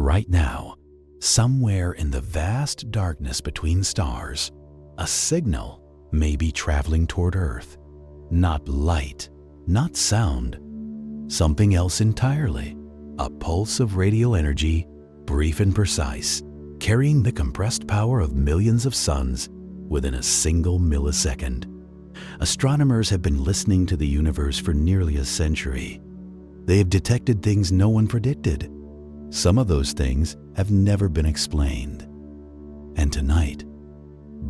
Right now, somewhere in the vast darkness between stars, a signal may be traveling toward Earth. Not light, not sound, something else entirely. A pulse of radio energy, brief and precise, carrying the compressed power of millions of suns within a single millisecond. Astronomers have been listening to the universe for nearly a century. They have detected things no one predicted. Some of those things have never been explained. And tonight,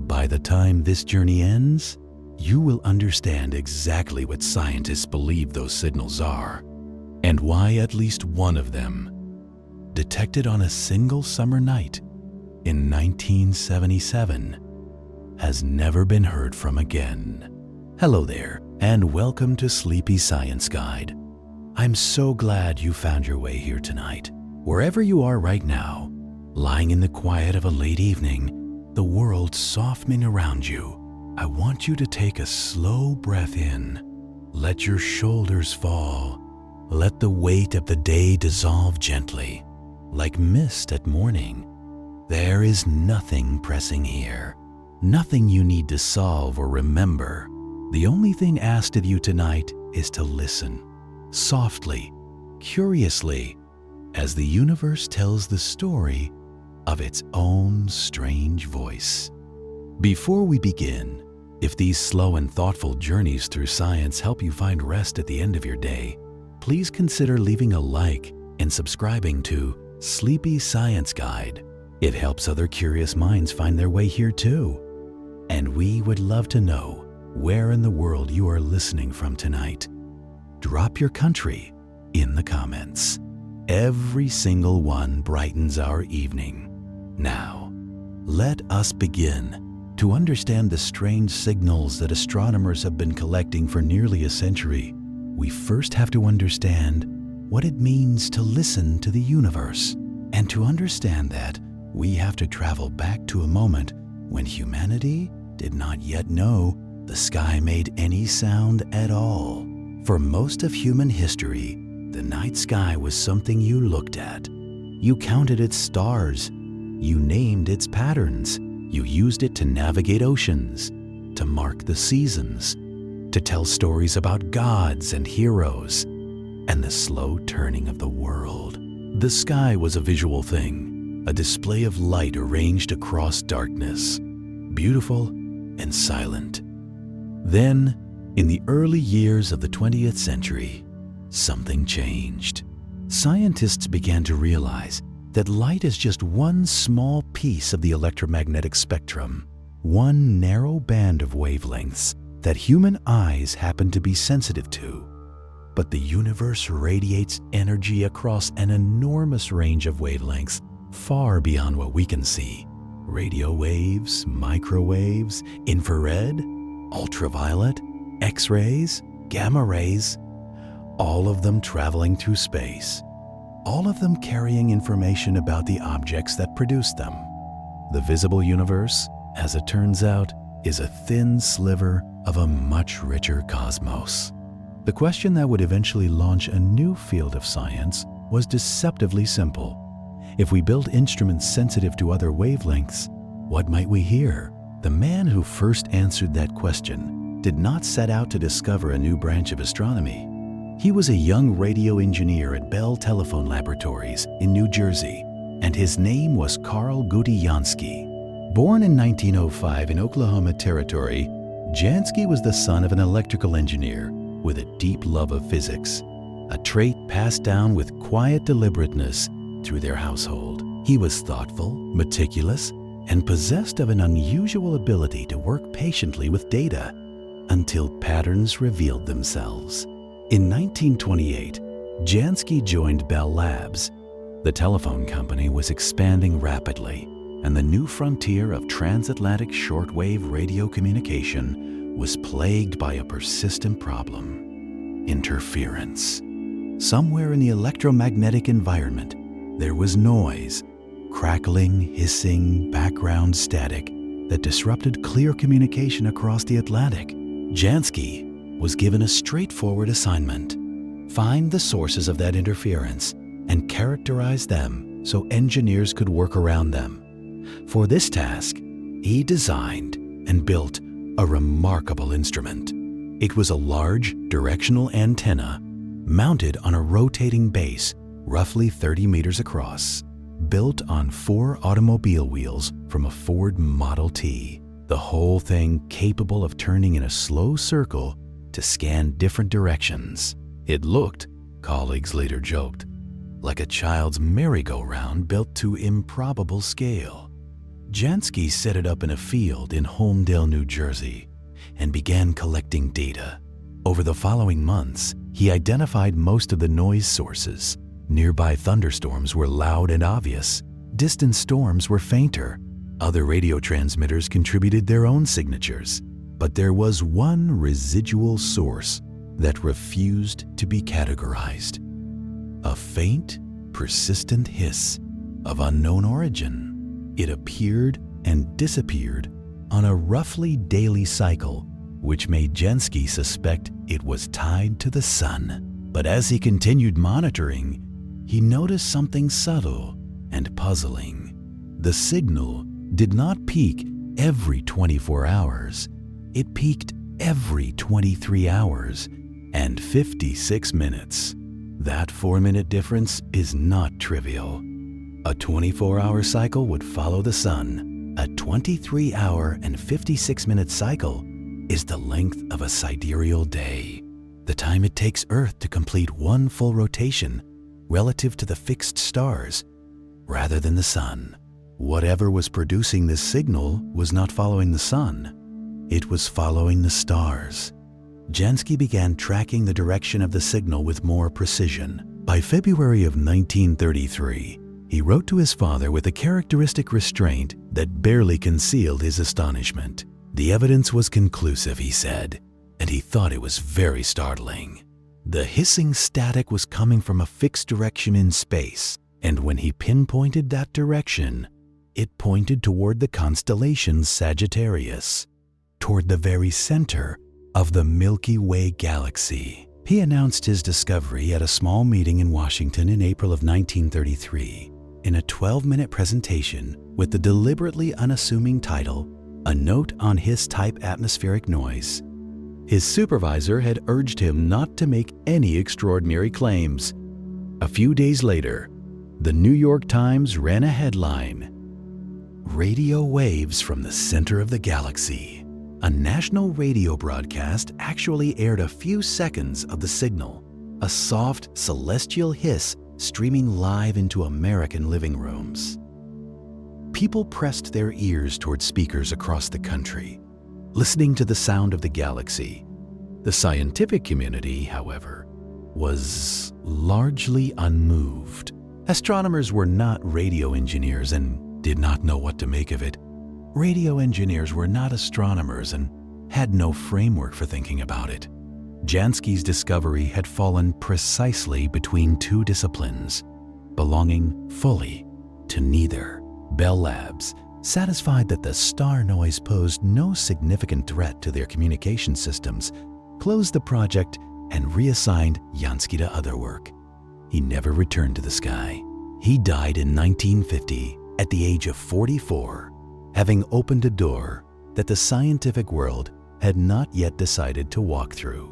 by the time this journey ends, you will understand exactly what scientists believe those signals are, and why at least one of them, detected on a single summer night in 1977, has never been heard from again. Hello there, and welcome to Sleepy Science Guide. I'm so glad you found your way here tonight. Wherever you are right now, lying in the quiet of a late evening, the world softening around you, I want you to take a slow breath in. Let your shoulders fall. Let the weight of the day dissolve gently, like mist at morning. There is nothing pressing here, nothing you need to solve or remember. The only thing asked of you tonight is to listen, softly, curiously, as the universe tells the story of its own strange voice. Before we begin, if these slow and thoughtful journeys through science help you find rest at the end of your day, please consider leaving a like and subscribing to Sleepy Science Guide. It helps other curious minds find their way here too. And we would love to know where in the world you are listening from tonight. Drop your country in the comments. Every single one brightens our evening. Now, let us begin. To understand the strange signals that astronomers have been collecting for nearly a century, we first have to understand what it means to listen to the universe. And to understand that, we have to travel back to a moment when humanity did not yet know the sky made any sound at all. For most of human history, the night sky was something you looked at. You counted its stars. You named its patterns. You used it to navigate oceans, to mark the seasons, to tell stories about gods and heroes, and the slow turning of the world. The sky was a visual thing, a display of light arranged across darkness, beautiful and silent. Then, in the early years of the 20th century, something changed. Scientists began to realize that light is just one small piece of the electromagnetic spectrum, one narrow band of wavelengths that human eyes happen to be sensitive to. But the universe radiates energy across an enormous range of wavelengths far beyond what we can see. Radio waves, microwaves, infrared, ultraviolet, X-rays, gamma rays, all of them traveling through space. All of them carrying information about the objects that produced them. The visible universe, as it turns out, is a thin sliver of a much richer cosmos. The question that would eventually launch a new field of science was deceptively simple. If we built instruments sensitive to other wavelengths, what might we hear? The man who first answered that question did not set out to discover a new branch of astronomy. He was a young radio engineer at Bell Telephone Laboratories in New Jersey, and his name was Karl Jansky. Born in 1905 in Oklahoma Territory, Jansky was the son of an electrical engineer with a deep love of physics, a trait passed down with quiet deliberateness through their household. He was thoughtful, meticulous, and possessed of an unusual ability to work patiently with data until patterns revealed themselves. In 1928, Jansky joined Bell Labs. The telephone company was expanding rapidly, and the new frontier of transatlantic shortwave radio communication was plagued by a persistent problem: interference. Somewhere in the electromagnetic environment, there was noise, crackling, hissing, background static that disrupted clear communication across the Atlantic. Jansky was given a straightforward assignment: find the sources of that interference and characterize them so engineers could work around them. For this task, he designed and built a remarkable instrument. It was a large directional antenna mounted on a rotating base roughly 30 meters across, built on 4 automobile wheels from a Ford Model T. The whole thing capable of turning in a slow circle to scan different directions. It looked, colleagues later joked, like a child's merry-go-round built to improbable scale. Jansky set it up in a field in Holmdel, New Jersey, and began collecting data. Over the following months, he identified most of the noise sources. Nearby thunderstorms were loud and obvious. Distant storms were fainter. Other radio transmitters contributed their own signatures. But there was one residual source that refused to be categorized. A faint, persistent hiss of unknown origin. It appeared and disappeared on a roughly daily cycle, which made Jansky suspect it was tied to the sun. But as he continued monitoring, he noticed something subtle and puzzling. The signal did not peak every 24 hours. It peaked every 23 hours and 56 minutes. That 4-minute difference is not trivial. A 24-hour cycle would follow the sun. A 23-hour and 56-minute cycle is the length of a sidereal day, the time it takes Earth to complete one full rotation relative to the fixed stars, rather than the sun. Whatever was producing this signal was not following the sun. It was following the stars. Jansky began tracking the direction of the signal with more precision. By February of 1933, he wrote to his father with a characteristic restraint that barely concealed his astonishment. The evidence was conclusive, he said, and he thought it was very startling. The hissing static was coming from a fixed direction in space, and when he pinpointed that direction, it pointed toward the constellation Sagittarius, toward the very center of the Milky Way galaxy. He announced his discovery at a small meeting in Washington in April of 1933 in a 12-minute presentation with the deliberately unassuming title, A Note on Hiss-Type Atmospheric Noise. His supervisor had urged him not to make any extraordinary claims. A few days later, the New York Times ran a headline, "Radio Waves from the Center of the Galaxy." A national radio broadcast actually aired a few seconds of the signal, a soft, celestial hiss streaming live into American living rooms. People pressed their ears toward speakers across the country, listening to the sound of the galaxy. The scientific community, however, was largely unmoved. Astronomers were not radio engineers and did not know what to make of it. Radio engineers were not astronomers and had no framework for thinking about it. Jansky's discovery had fallen precisely between two disciplines, belonging fully to neither. Bell Labs, satisfied that the star noise posed no significant threat to their communication systems, closed the project and reassigned Jansky to other work. He never returned to the sky. He died in 1950 at the age of 44, having opened a door that the scientific world had not yet decided to walk through.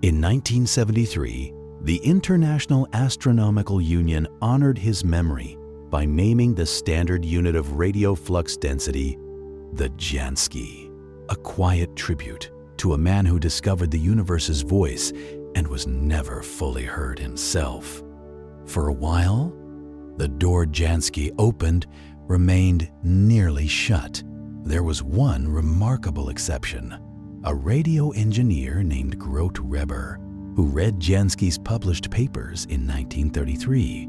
In 1973, the International Astronomical Union honored his memory by naming the standard unit of radio flux density the Jansky, a quiet tribute to a man who discovered the universe's voice and was never fully heard himself. For a while, the door Jansky opened remained nearly shut. There was one remarkable exception, a radio engineer named Grote Reber, who read Jansky's published papers in 1933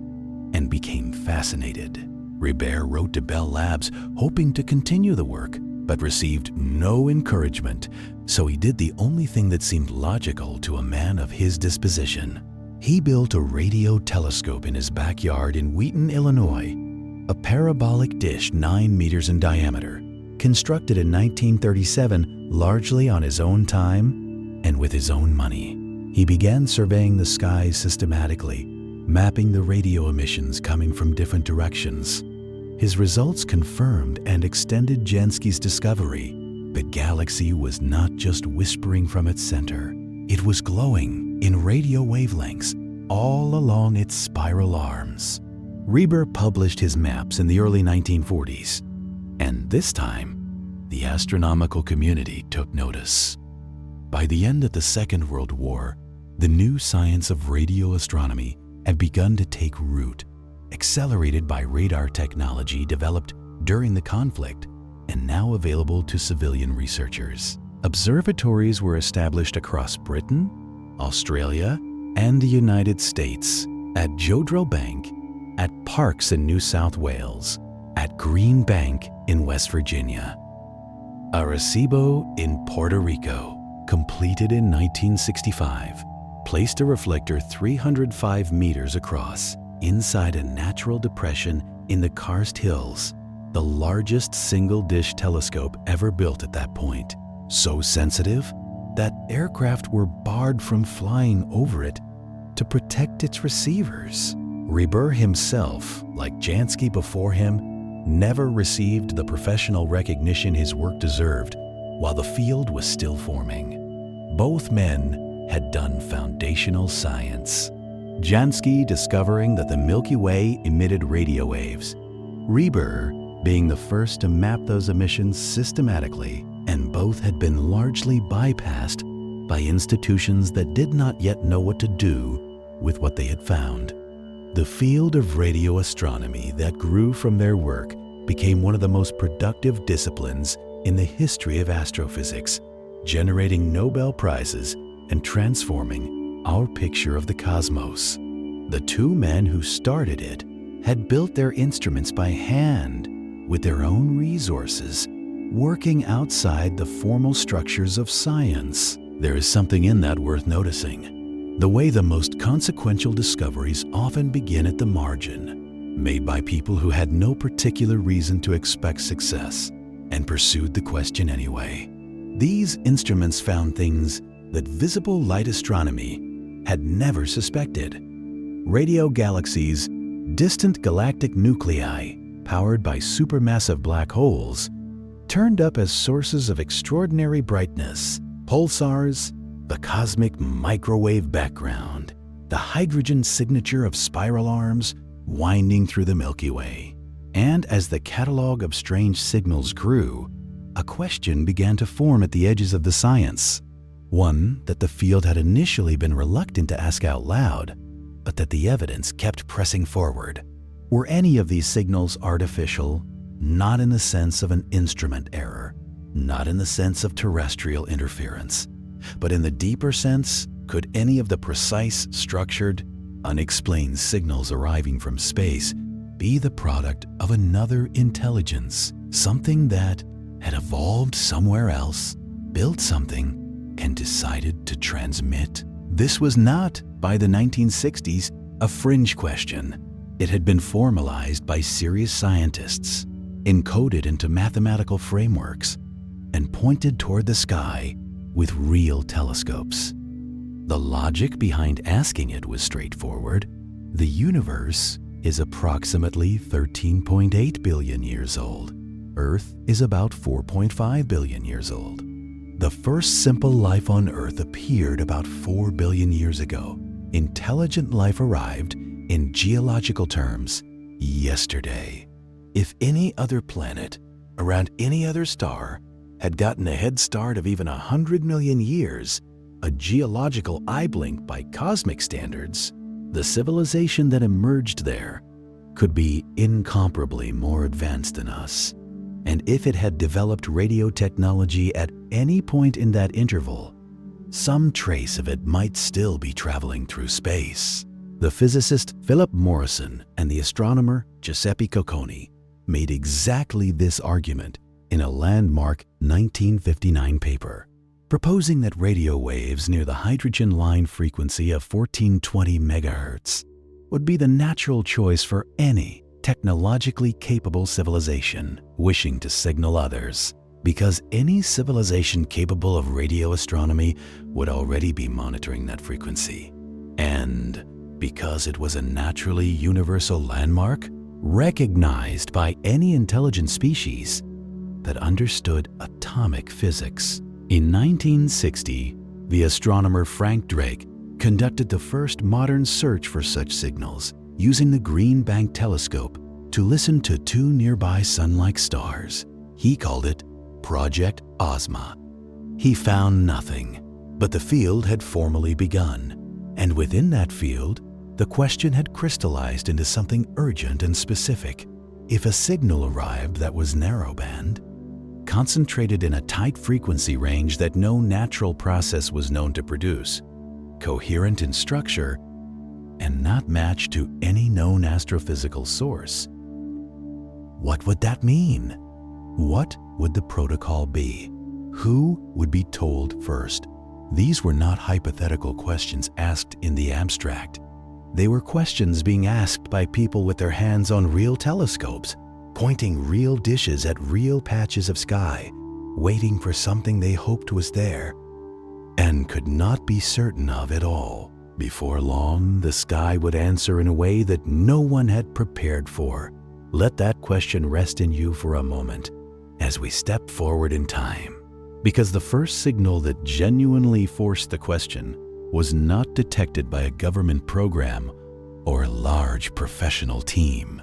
and became fascinated. Reber wrote to Bell Labs hoping to continue the work, but received no encouragement, so he did the only thing that seemed logical to a man of his disposition. He built a radio telescope in his backyard in Wheaton, Illinois, a parabolic dish 9 meters in diameter, constructed in 1937 largely on his own time and with his own money. He began surveying the skies systematically, mapping the radio emissions coming from different directions. His results confirmed and extended Jansky's discovery. The galaxy was not just whispering from its center, it was glowing in radio wavelengths all along its spiral arms. Reber published his maps in the early 1940s, and this time, the astronomical community took notice. By the end of the Second World War, the new science of radio astronomy had begun to take root, accelerated by radar technology developed during the conflict and now available to civilian researchers. Observatories were established across Britain, Australia, and the United States, at Jodrell Bank, at Parkes in New South Wales, at Green Bank in West Virginia. Arecibo in Puerto Rico, completed in 1965, placed a reflector 305 meters across inside a natural depression in the Karst Hills, the largest single-dish telescope ever built at that point, so sensitive that aircraft were barred from flying over it to protect its receivers. Reber himself, like Jansky before him, never received the professional recognition his work deserved while the field was still forming. Both men had done foundational science. Jansky discovering that the Milky Way emitted radio waves, Reber being the first to map those emissions systematically, and both had been largely bypassed by institutions that did not yet know what to do with what they had found. The field of radio astronomy that grew from their work became one of the most productive disciplines in the history of astrophysics, generating Nobel Prizes and transforming our picture of the cosmos. The two men who started it had built their instruments by hand with their own resources, working outside the formal structures of science. There is something in that worth noticing. The way the most consequential discoveries often begin at the margin, made by people who had no particular reason to expect success and pursued the question anyway. These instruments found things that visible light astronomy had never suspected. Radio galaxies, distant galactic nuclei powered by supermassive black holes, turned up as sources of extraordinary brightness. Pulsars, the cosmic microwave background, the hydrogen signature of spiral arms winding through the Milky Way. And as the catalog of strange signals grew, a question began to form at the edges of the science. One that the field had initially been reluctant to ask out loud, but that the evidence kept pressing forward. Were any of these signals artificial? Not in the sense of an instrument error, not in the sense of terrestrial interference, but in the deeper sense, could any of the precise, structured, unexplained signals arriving from space be the product of another intelligence, something that had evolved somewhere else, built something, and decided to transmit? This was not, by the 1960s, a fringe question. It had been formalized by serious scientists, encoded into mathematical frameworks, and pointed toward the sky with real telescopes. The logic behind asking it was straightforward. The universe is approximately 13.8 billion years old. Earth is about 4.5 billion years old. The first simple life on Earth appeared about 4 billion years ago. Intelligent life arrived, in geological terms, yesterday. If any other planet, around any other star, had gotten a head start of even 100 million years, a geological eye blink by cosmic standards, the civilization that emerged there could be incomparably more advanced than us. And if it had developed radio technology at any point in that interval, some trace of it might still be traveling through space. The physicist Philip Morrison and the astronomer Giuseppe Cocconi made exactly this argument in a landmark 1959 paper, proposing that radio waves near the hydrogen line frequency of 1420 megahertz would be the natural choice for any technologically capable civilization wishing to signal others, because any civilization capable of radio astronomy would already be monitoring that frequency. And because it was a naturally universal landmark recognized by any intelligent species that understood atomic physics. In 1960, the astronomer Frank Drake conducted the first modern search for such signals using the Green Bank telescope to listen to two nearby sun-like stars. He called it Project Ozma. He found nothing, but the field had formally begun, and within that field, the question had crystallized into something urgent and specific. If a signal arrived that was narrowband, concentrated in a tight frequency range that no natural process was known to produce, coherent in structure, and not matched to any known astrophysical source, what would that mean? What would the protocol be? Who would be told first? These were not hypothetical questions asked in the abstract. They were questions being asked by people with their hands on real telescopes, pointing real dishes at real patches of sky, waiting for something they hoped was there and could not be certain of at all. Before long, the sky would answer in a way that no one had prepared for. Let that question rest in you for a moment as we step forward in time, because the first signal that genuinely forced the question was not detected by a government program or a large professional team.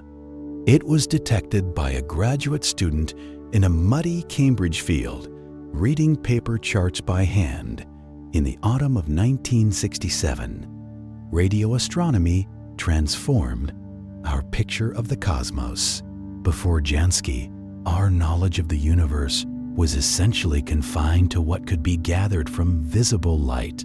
It was detected by a graduate student in a muddy Cambridge field, reading paper charts by hand in the autumn of 1967. Radio astronomy transformed our picture of the cosmos. Before Jansky, our knowledge of the universe was essentially confined to what could be gathered from visible light.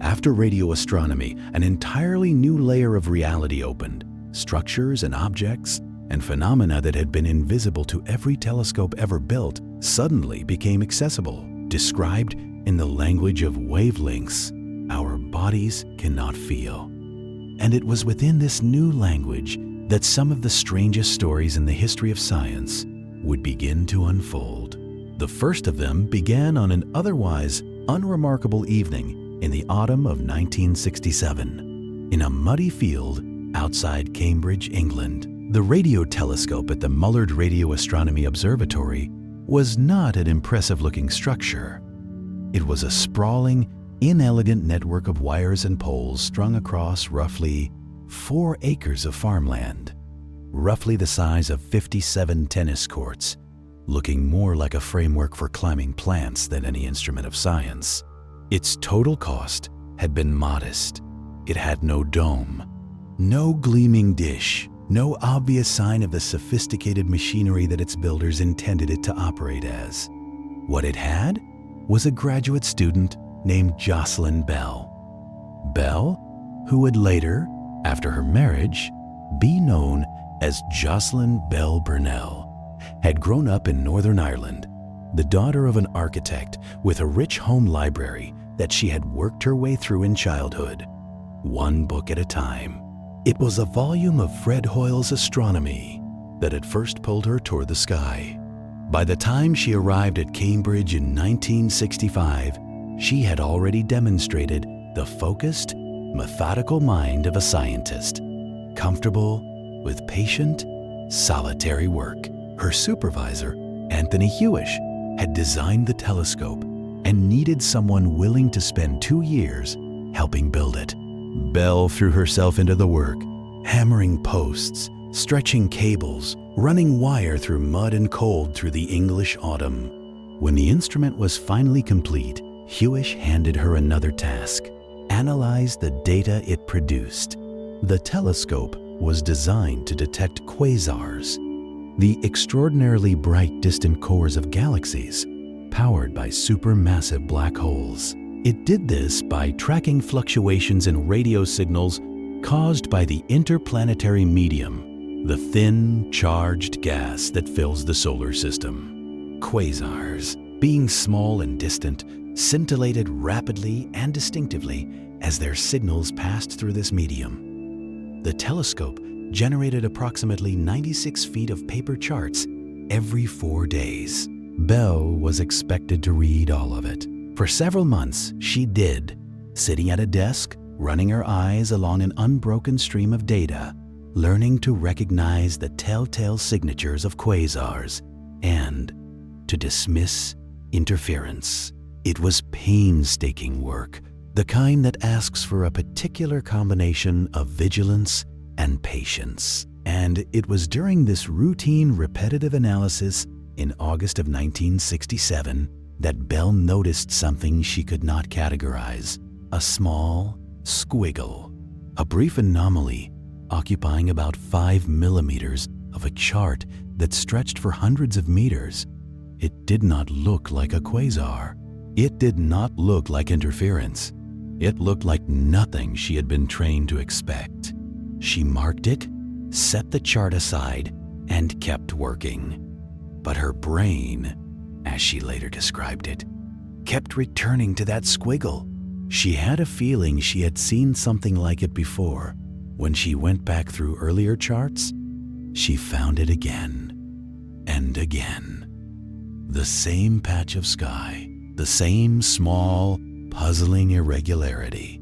After radio astronomy, an entirely new layer of reality opened. Structures and objects and phenomena that had been invisible to every telescope ever built suddenly became accessible, described in the language of wavelengths our bodies cannot feel. And it was within this new language that some of the strangest stories in the history of science would begin to unfold. The first of them began on an otherwise unremarkable evening in the autumn of 1967. In a muddy field outside Cambridge, England, the radio telescope at the Mullard Radio Astronomy Observatory was not an impressive-looking structure. It was a sprawling, inelegant network of wires and poles strung across roughly 4 acres of farmland, roughly the size of 57 tennis courts, looking more like a framework for climbing plants than any instrument of science. Its total cost had been modest. It had no dome, no gleaming dish, no obvious sign of the sophisticated machinery that its builders intended it to operate as. What it had was a graduate student named Jocelyn Bell. Bell, who would later, after her marriage, be known as Jocelyn Bell Burnell, had grown up in Northern Ireland, the daughter of an architect with a rich home library that she had worked her way through in childhood, one book at a time. It was a volume of Fred Hoyle's Astronomy that had first pulled her toward the sky. By the time she arrived at Cambridge in 1965, she had already demonstrated the focused, methodical mind of a scientist, comfortable with patient, solitary work. Her supervisor, Anthony Hewish, had designed the telescope and needed someone willing to spend 2 years helping build it. Bell threw herself into the work, hammering posts, stretching cables, running wire through mud and cold through the English autumn. When the instrument was finally complete, Hewish handed her another task: analyze the data it produced. The telescope was designed to detect quasars, the extraordinarily bright distant cores of galaxies powered by supermassive black holes. It did this by tracking fluctuations in radio signals caused by the interplanetary medium, the thin, charged gas that fills the solar system. Quasars, being small and distant, scintillated rapidly and distinctively as their signals passed through this medium. The telescope generated approximately 96 feet of paper charts every 4 days. Bell was expected to read all of it. For several months, she did, sitting at a desk running her eyes along an unbroken stream of data, learning to recognize the telltale signatures of quasars and to dismiss interference. It was painstaking work, the kind that asks for a particular combination of vigilance and patience. And it was during this routine, repetitive analysis in August of 1967 that Bell noticed something she could not categorize: a small squiggle, a brief anomaly occupying about 5 millimeters of a chart that stretched for hundreds of meters. It did not look like a quasar. It did not look like interference. It looked like nothing she had been trained to expect. She marked it, set the chart aside, and kept working. But her brain, as she later described it, kept returning to that squiggle. She had a feeling she had seen something like it before. When she went back through earlier charts, she found it again and again. The same patch of sky, the same small, puzzling irregularity.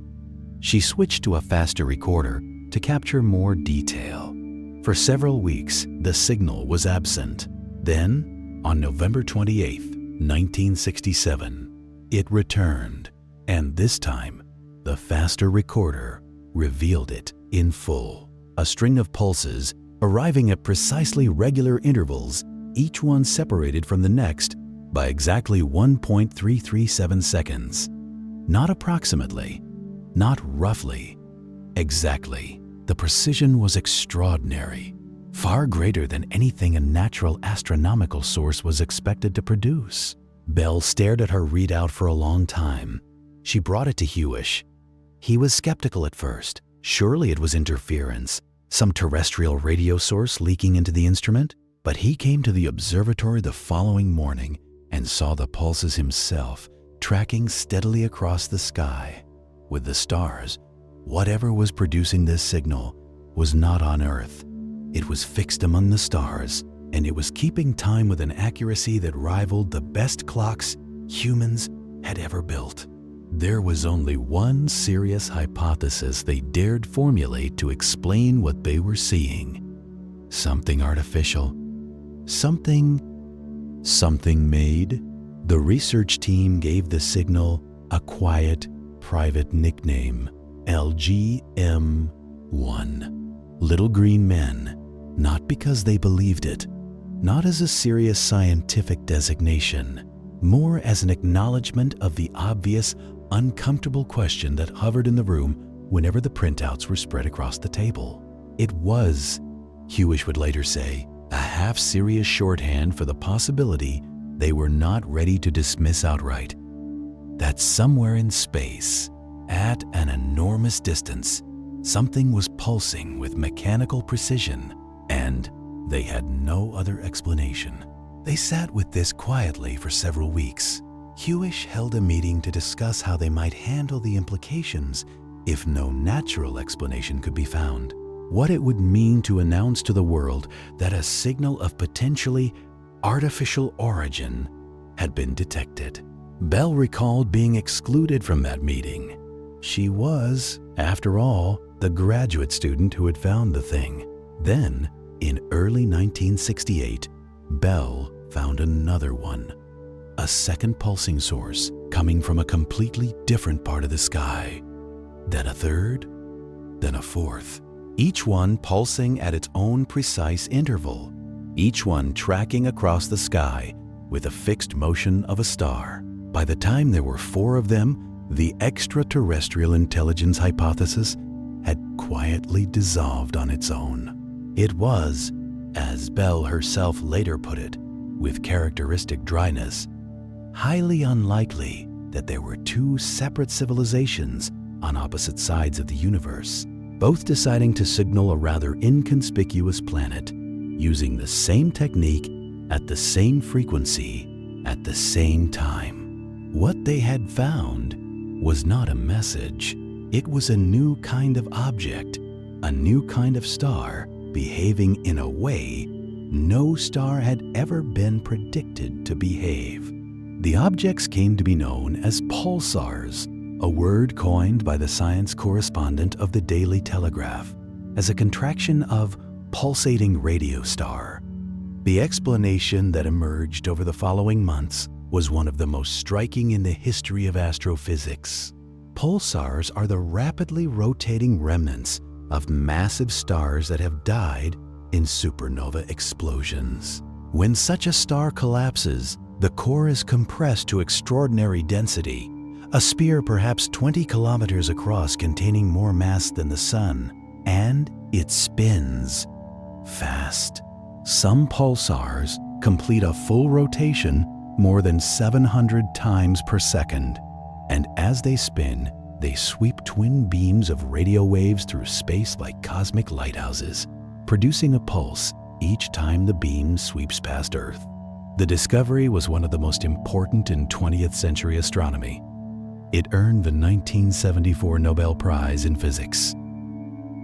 She switched to a faster recorder to capture more detail. For several weeks, the signal was absent. Then, on November 28, 1967, it returned, and this time, the faster recorder revealed it in full. A string of pulses arriving at precisely regular intervals, each one separated from the next by exactly 1.337 seconds. Not approximately, not roughly, exactly. The precision was extraordinary, far greater than anything a natural astronomical source was expected to produce. Bell stared at her readout for a long time. She brought it to Hewish. He was skeptical at first. Surely it was interference, some terrestrial radio source leaking into the instrument. But he came to the observatory the following morning and saw the pulses himself, tracking steadily across the sky. With the stars, whatever was producing this signal was not on Earth. It was fixed among the stars, and it was keeping time with an accuracy that rivaled the best clocks humans had ever built. There was only one serious hypothesis they dared formulate to explain what they were seeing. Something artificial. Something made. The research team gave the signal a quiet, private nickname, LGM-1. Little Green Men, not because they believed it, not as a serious scientific designation, more as an acknowledgement of the obvious, uncomfortable question that hovered in the room whenever the printouts were spread across the table. It was, Hewish would later say, a half-serious shorthand for the possibility they were not ready to dismiss outright. That somewhere in space, at an enormous distance, something was pulsing with mechanical precision, and they had no other explanation. They sat with this quietly for several weeks. Hewish held a meeting to discuss how they might handle the implications if no natural explanation could be found. What it would mean to announce to the world that a signal of potentially artificial origin had been detected. Bell recalled being excluded from that meeting. She was, after all, the graduate student who had found the thing. Then, in early 1968, Bell found another one. A second pulsing source coming from a completely different part of the sky. Then a third, then a fourth. Each one pulsing at its own precise interval. Each one tracking across the sky with a fixed motion of a star. By the time there were 4 of them, the extraterrestrial intelligence hypothesis had quietly dissolved on its own. It was, as Bell herself later put it, with characteristic dryness, highly unlikely that there were 2 separate civilizations on opposite sides of the universe, both deciding to signal a rather inconspicuous planet, using the same technique at the same frequency at the same time. What they had found was not a message. It was a new kind of object, a new kind of star, behaving in a way no star had ever been predicted to behave. The objects came to be known as pulsars, a word coined by the science correspondent of the Daily Telegraph as a contraction of pulsating radio star. The explanation that emerged over the following months was one of the most striking in the history of astrophysics. Pulsars are the rapidly rotating remnants of massive stars that have died in supernova explosions. When such a star collapses, the core is compressed to extraordinary density, a sphere perhaps 20 kilometers across containing more mass than the Sun, and it spins fast. Some pulsars complete a full rotation more than 700 times per second, and as they spin, they sweep twin beams of radio waves through space like cosmic lighthouses, producing a pulse each time the beam sweeps past Earth. The discovery was one of the most important in 20th century astronomy. It earned the 1974 Nobel Prize in Physics.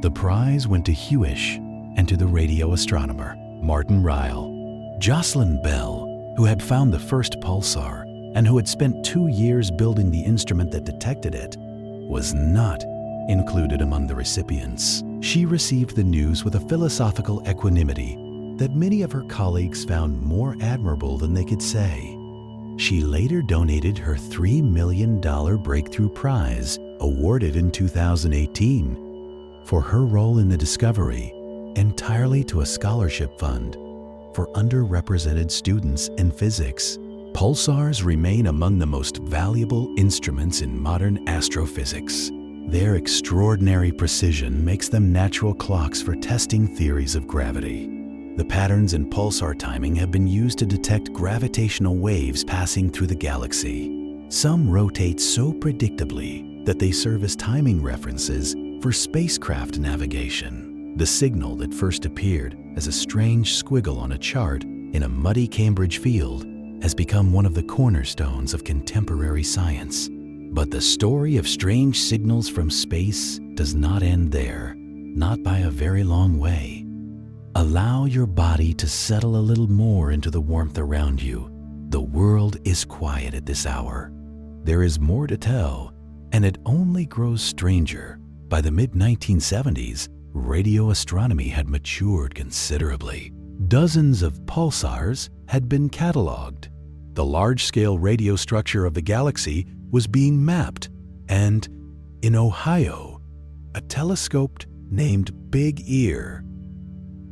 The prize went to Hewish and to the radio astronomer, Martin Ryle. Jocelyn Bell, who had found the first pulsar and who had spent 2 years building the instrument that detected it, was not included among the recipients. She received the news with a philosophical equanimity that many of her colleagues found more admirable than they could say. She later donated her $3 million breakthrough prize, awarded in 2018, for her role in the discovery, entirely to a scholarship fund for underrepresented students in physics. Pulsars remain among the most valuable instruments in modern astrophysics. Their extraordinary precision makes them natural clocks for testing theories of gravity. The patterns in pulsar timing have been used to detect gravitational waves passing through the galaxy. Some rotate so predictably that they serve as timing references for spacecraft navigation. The signal that first appeared as a strange squiggle on a chart in a muddy Cambridge field has become one of the cornerstones of contemporary science. But the story of strange signals from space does not end there, not by a very long way. Allow your body to settle a little more into the warmth around you. The world is quiet at this hour. There is more to tell, and it only grows stranger. By the mid-1970s, radio astronomy had matured considerably. Dozens of pulsars had been cataloged. The large-scale radio structure of the galaxy was being mapped, and in Ohio, a telescope named Big Ear,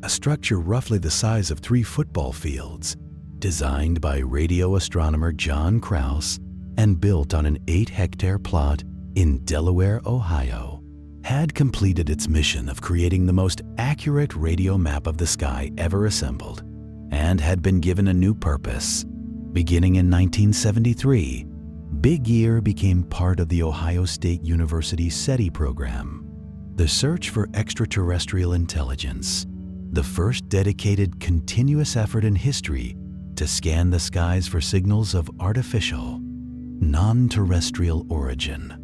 a structure roughly the size of 3 football fields, designed by radio astronomer John Krause and built on an 8-hectare plot in Delaware, Ohio, had completed its mission of creating the most accurate radio map of the sky ever assembled, and had been given a new purpose. Beginning in 1973, Big Ear became part of the Ohio State University SETI program, the search for extraterrestrial intelligence, the first dedicated continuous effort in history to scan the skies for signals of artificial, non-terrestrial origin.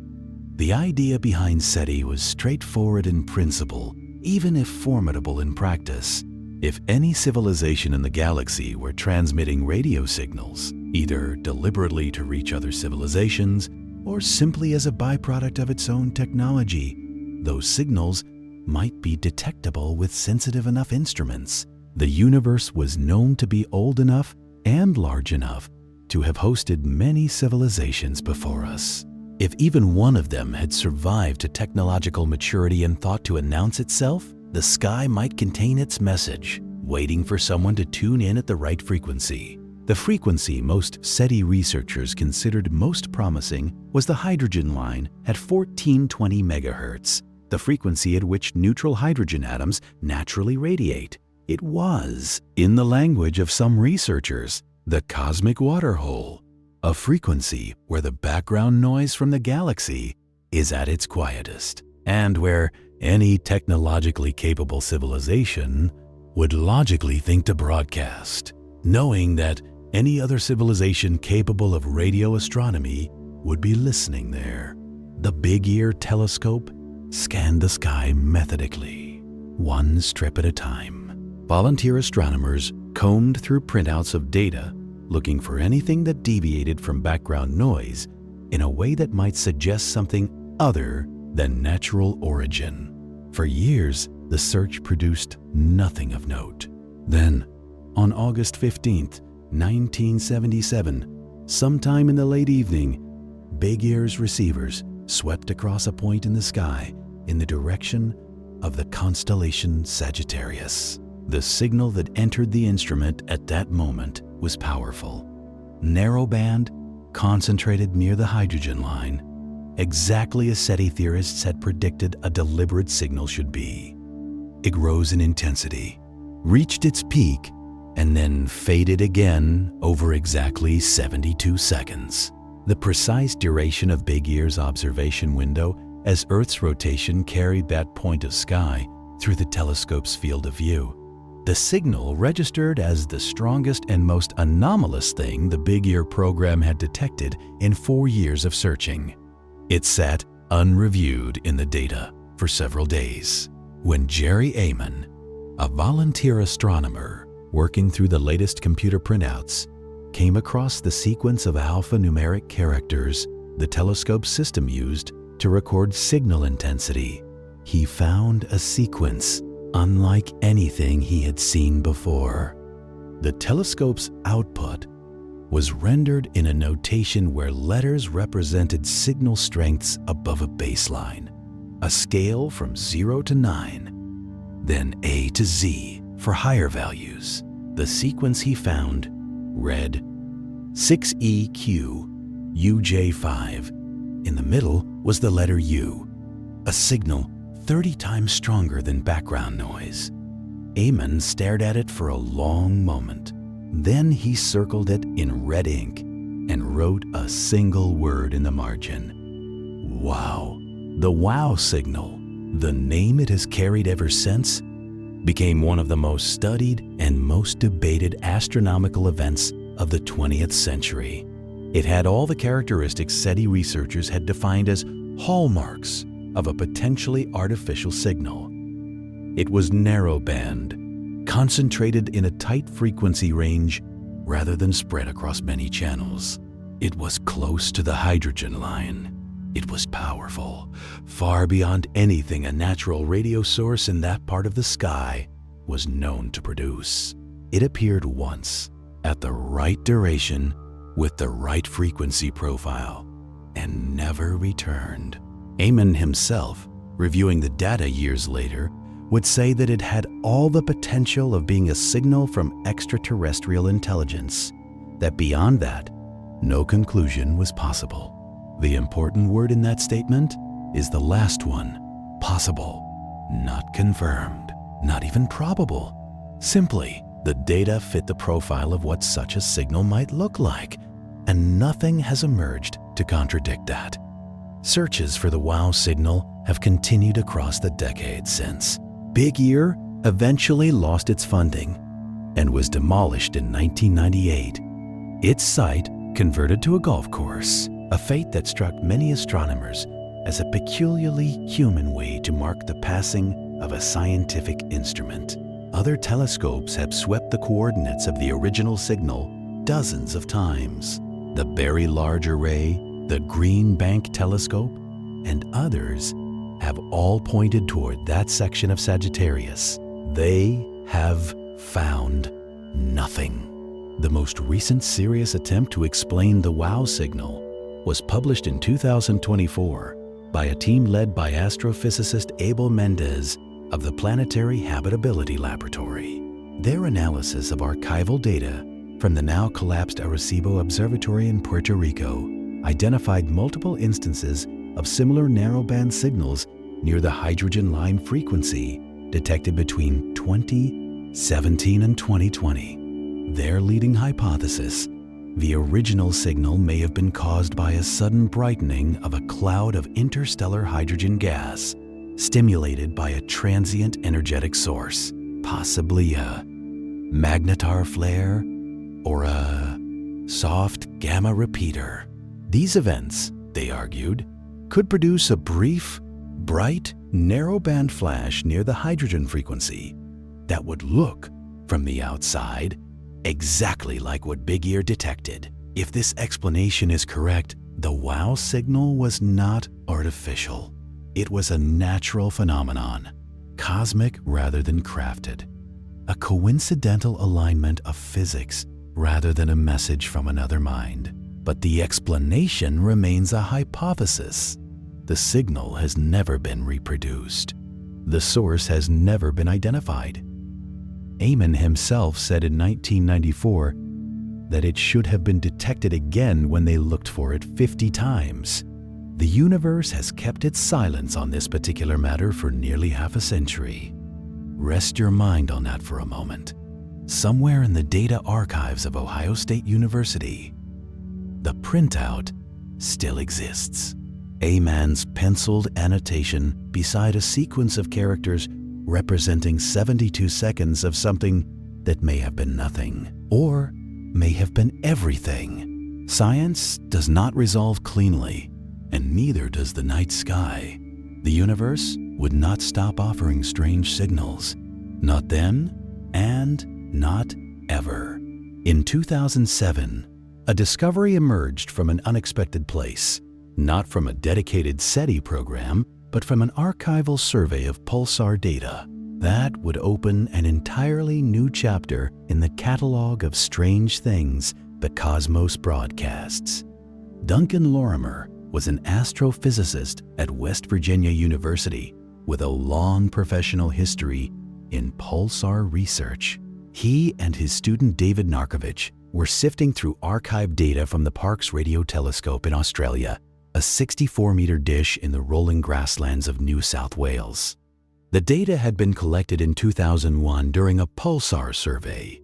The idea behind SETI was straightforward in principle, even if formidable in practice. If any civilization in the galaxy were transmitting radio signals, either deliberately to reach other civilizations or simply as a byproduct of its own technology, those signals might be detectable with sensitive enough instruments. The universe was known to be old enough and large enough to have hosted many civilizations before us. If even one of them had survived to technological maturity and thought to announce itself, the sky might contain its message, waiting for someone to tune in at the right frequency. The frequency most SETI researchers considered most promising was the hydrogen line at 1420 megahertz, the frequency at which neutral hydrogen atoms naturally radiate. It was, in the language of some researchers, the cosmic water hole, a frequency where the background noise from the galaxy is at its quietest, and where any technologically capable civilization would logically think to broadcast, knowing that any other civilization capable of radio astronomy would be listening there. The Big Ear telescope scanned the sky methodically, one strip at a time. Volunteer astronomers combed through printouts of data, looking for anything that deviated from background noise in a way that might suggest something other than natural origin. For years, the search produced nothing of note. Then, on August 15th, 1977, sometime in the late evening, Big Ear's receivers swept across a point in the sky in the direction of the constellation Sagittarius. The signal that entered the instrument at that moment was powerful. Narrowband, concentrated near the hydrogen line, exactly as SETI theorists had predicted a deliberate signal should be. It rose in intensity, reached its peak, and then faded again over exactly 72 seconds. The precise duration of Big Ear's observation window as Earth's rotation carried that point of sky through the telescope's field of view. The signal registered as the strongest and most anomalous thing the Big Ear program had detected in 4 years of searching. It sat unreviewed in the data for several days when Jerry Amon, a volunteer astronomer working through the latest computer printouts, came across the sequence of alphanumeric characters the telescope system used to record signal intensity. He found a sequence unlike anything he had seen before. The telescope's output was rendered in a notation where letters represented signal strengths above a baseline, a scale from 0 to 9, then A to Z for higher values. The sequence he found read 6EQ UJ5. In the middle was the letter U, a signal 30 times stronger than background noise. Amon stared at it for a long moment. Then he circled it in red ink and wrote a single word in the margin. Wow. The wow signal, the name it has carried ever since, became one of the most studied and most debated astronomical events of the 20th century. It had all the characteristics SETI researchers had defined as hallmarks of a potentially artificial signal. It was narrowband, concentrated in a tight frequency range rather than spread across many channels. It was close to the hydrogen line. It was powerful, far beyond anything a natural radio source in that part of the sky was known to produce. It appeared once, at the right duration, with the right frequency profile, and never returned. Amon himself, reviewing the data years later, would say that it had all the potential of being a signal from extraterrestrial intelligence, that beyond that, no conclusion was possible. The important word in that statement is the last one, possible, not confirmed, not even probable. Simply, the data fit the profile of what such a signal might look like, and nothing has emerged to contradict that. Searches for the WOW signal have continued across the decades since. Big Ear eventually lost its funding and was demolished in 1998. Its site converted to a golf course, a fate that struck many astronomers as a peculiarly human way to mark the passing of a scientific instrument. Other telescopes have swept the coordinates of the original signal dozens of times. The Very Large Array, the Green Bank Telescope, and others have all pointed toward that section of Sagittarius. They have found nothing. The most recent serious attempt to explain the WOW signal was published in 2024 by a team led by astrophysicist Abel Mendez of the Planetary Habitability Laboratory. Their analysis of archival data from the now collapsed Arecibo Observatory in Puerto Rico identified multiple instances of similar narrowband signals near the hydrogen line frequency detected between 2017 and 2020. Their leading hypothesis: the original signal may have been caused by a sudden brightening of a cloud of interstellar hydrogen gas, stimulated by a transient energetic source, possibly a magnetar flare or a soft gamma repeater. These events, they argued, could produce a brief, bright, narrowband flash near the hydrogen frequency that would look, from the outside, exactly like what Big Ear detected. If this explanation is correct, The wow signal was not artificial. It was a natural phenomenon, cosmic rather than crafted, a coincidental alignment of physics rather than a message from another mind. But the explanation remains a hypothesis. The signal has never been reproduced. The source has never been identified. Eamon himself said in 1994 that it should have been detected again when they looked for it 50 times. The universe has kept its silence on this particular matter for nearly half a century. Rest your mind on that for a moment. Somewhere in the data archives of Ohio State University, the printout still exists. Eamon's penciled annotation beside a sequence of characters representing 72 seconds of something that may have been nothing, or may have been everything. Science does not resolve cleanly, and neither does the night sky. The universe would not stop offering strange signals. Not then, and not ever. In 2007, a discovery emerged from an unexpected place, not from a dedicated SETI program, but from an archival survey of pulsar data. That would open an entirely new chapter in the catalog of strange things the cosmos broadcasts. Duncan Lorimer was an astrophysicist at West Virginia University with a long professional history in pulsar research. He and his student David Narkovich were sifting through archived data from the Parkes Radio Telescope in Australia, a 64-meter dish in the rolling grasslands of New South Wales. The data had been collected in 2001 during a pulsar survey.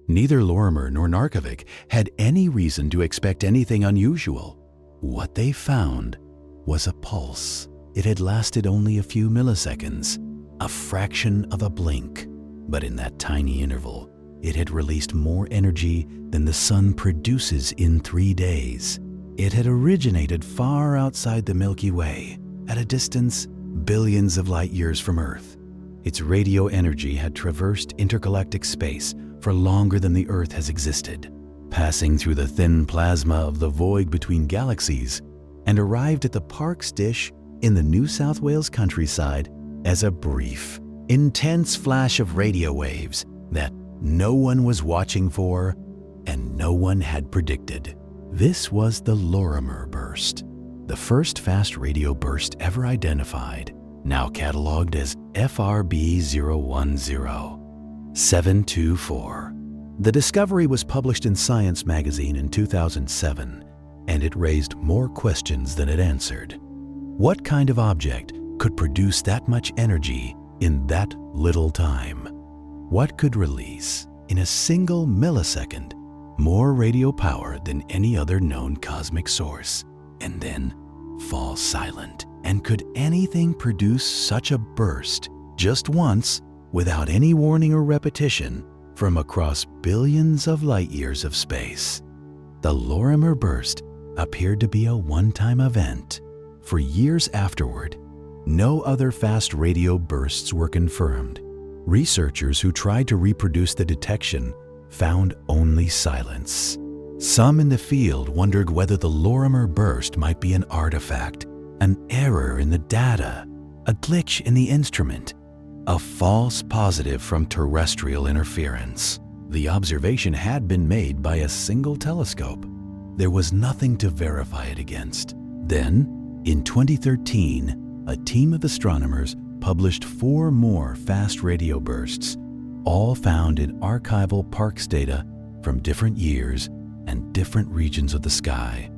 Neither Lorimer nor Narkovich had any reason to expect anything unusual. What they found was a pulse. It had lasted only a few milliseconds, a fraction of a blink. But in that tiny interval, it had released more energy than the sun produces in 3 days. It had originated far outside the Milky Way, at a distance billions of light years from Earth. Its radio energy had traversed intergalactic space for longer than the Earth has existed, passing through the thin plasma of the void between galaxies, and arrived at the Parkes dish in the New South Wales countryside as a brief, intense flash of radio waves that no one was watching for and no one had predicted. This was the Lorimer burst, the first fast radio burst ever identified, now cataloged as FRB 010724. The discovery was published in Science magazine in 2007, and it raised more questions than it answered. What kind of object could produce that much energy in that little time? What could release, in a single millisecond, more radio power than any other known cosmic source, and then fall silent? And could anything produce such a burst just once, without any warning or repetition, from across billions of light years of space? The Lorimer burst appeared to be a one-time event. For years afterward, no other fast radio bursts were confirmed. Researchers who tried to reproduce the detection found only silence. Some in the field wondered whether the Lorimer burst might be an artifact, an error in the data, a glitch in the instrument, a false positive from terrestrial interference. The observation had been made by a single telescope. There was nothing to verify it against. Then, in 2013, a team of astronomers published 4 more fast radio bursts, all found in archival Parkes data from different years and different regions of the sky.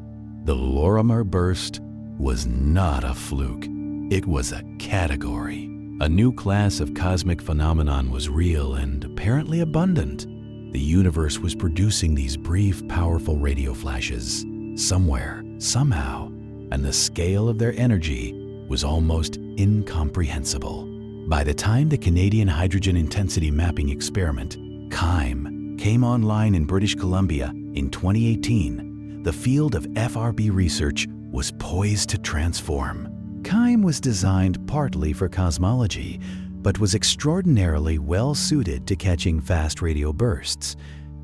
The Lorimer burst was not a fluke. It was a category. A new class of cosmic phenomenon was real and apparently abundant. The universe was producing these brief, powerful radio flashes, somewhere, somehow, and the scale of their energy was almost incomprehensible. By the time the Canadian Hydrogen Intensity Mapping Experiment, CHIME, came online in British Columbia in 2018, the field of FRB research was poised to transform. CHIME was designed partly for cosmology, but was extraordinarily well suited to catching fast radio bursts.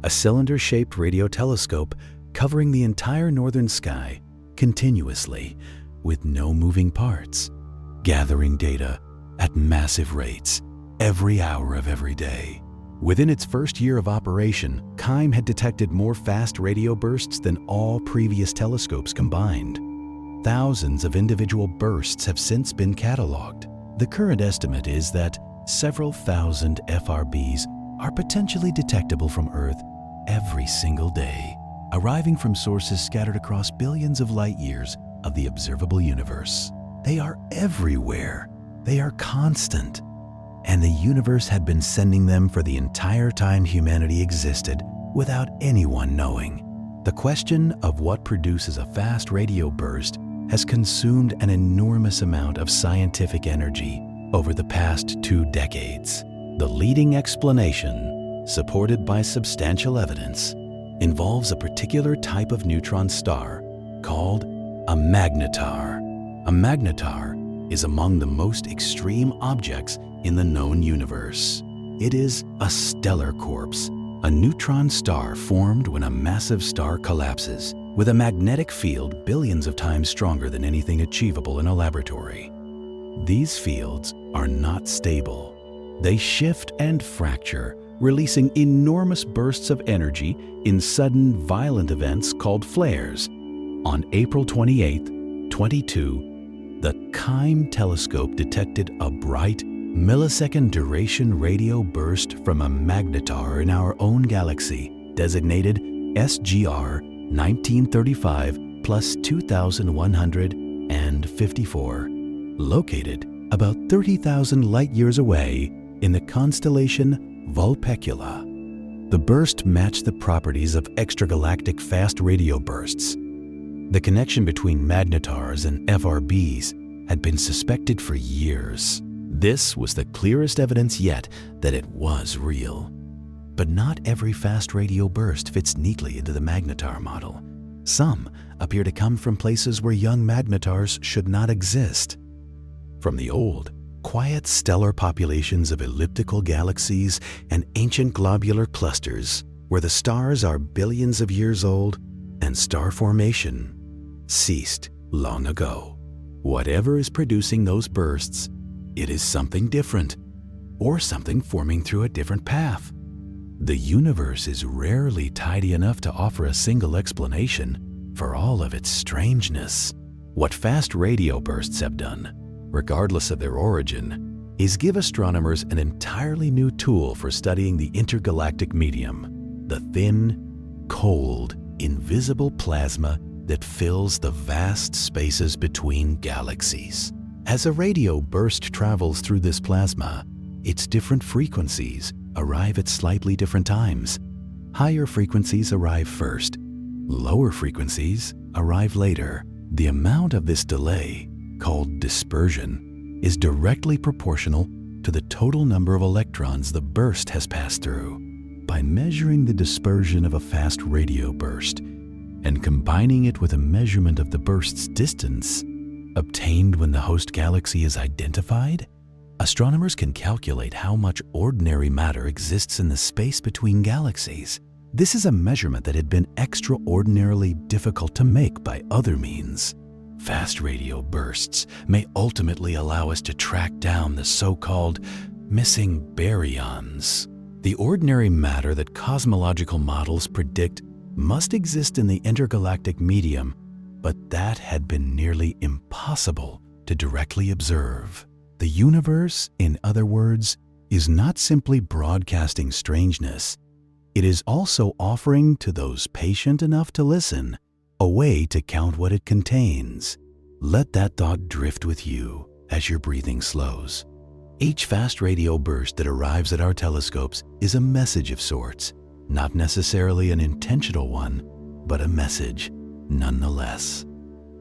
A cylinder-shaped radio telescope covering the entire northern sky continuously with no moving parts, gathering data at massive rates every hour of every day. Within its first year of operation, KIME had detected more fast radio bursts than all previous telescopes combined. Thousands of individual bursts have since been cataloged. The current estimate is that several thousand FRBs are potentially detectable from Earth every single day, arriving from sources scattered across billions of light years of the observable universe. They are everywhere. They are constant. And the universe had been sending them for the entire time humanity existed without anyone knowing. The question of what produces a fast radio burst has consumed an enormous amount of scientific energy over the past 2 decades. The leading explanation, supported by substantial evidence, involves a particular type of neutron star called a magnetar. A magnetar is among the most extreme objects in the known universe. It is a stellar corpse, a neutron star formed when a massive star collapses, with a magnetic field billions of times stronger than anything achievable in a laboratory. These fields are not stable. They shift and fracture, releasing enormous bursts of energy in sudden, violent events called flares. On April 28, 22, the KIME telescope detected a bright, millisecond duration radio burst from a magnetar in our own galaxy, designated SGR 1935 plus 2154, located about 30,000 light-years away in the constellation Vulpecula. The burst matched the properties of extragalactic fast radio bursts. The connection between magnetars and FRBs had been suspected for years. This was the clearest evidence yet that it was real. But not every fast radio burst fits neatly into the magnetar model. Some appear to come from places where young magnetars should not exist. From the old, quiet stellar populations of elliptical galaxies and ancient globular clusters where the stars are billions of years old and star formation ceased long ago. Whatever is producing those bursts, it is something different, or something forming through a different path. The universe is rarely tidy enough to offer a single explanation for all of its strangeness. What fast radio bursts have done, regardless of their origin, is give astronomers an entirely new tool for studying the intergalactic medium, the thin, cold, invisible plasma that fills the vast spaces between galaxies. As a radio burst travels through this plasma, its different frequencies arrive at slightly different times. Higher frequencies arrive first, lower frequencies arrive later. The amount of this delay, called dispersion, is directly proportional to the total number of electrons the burst has passed through. By measuring the dispersion of a fast radio burst and combining it with a measurement of the burst's distance, obtained when the host galaxy is identified, astronomers can calculate how much ordinary matter exists in the space between galaxies. This is a measurement that had been extraordinarily difficult to make by other means. Fast radio bursts may ultimately allow us to track down the so-called missing baryons. The ordinary matter that cosmological models predict must exist in the intergalactic medium, but that had been nearly impossible to directly observe. The universe, in other words, is not simply broadcasting strangeness. It is also offering to those patient enough to listen a way to count what it contains. Let that thought drift with you as your breathing slows. Each fast radio burst that arrives at our telescopes is a message of sorts, not necessarily an intentional one, but a message nonetheless.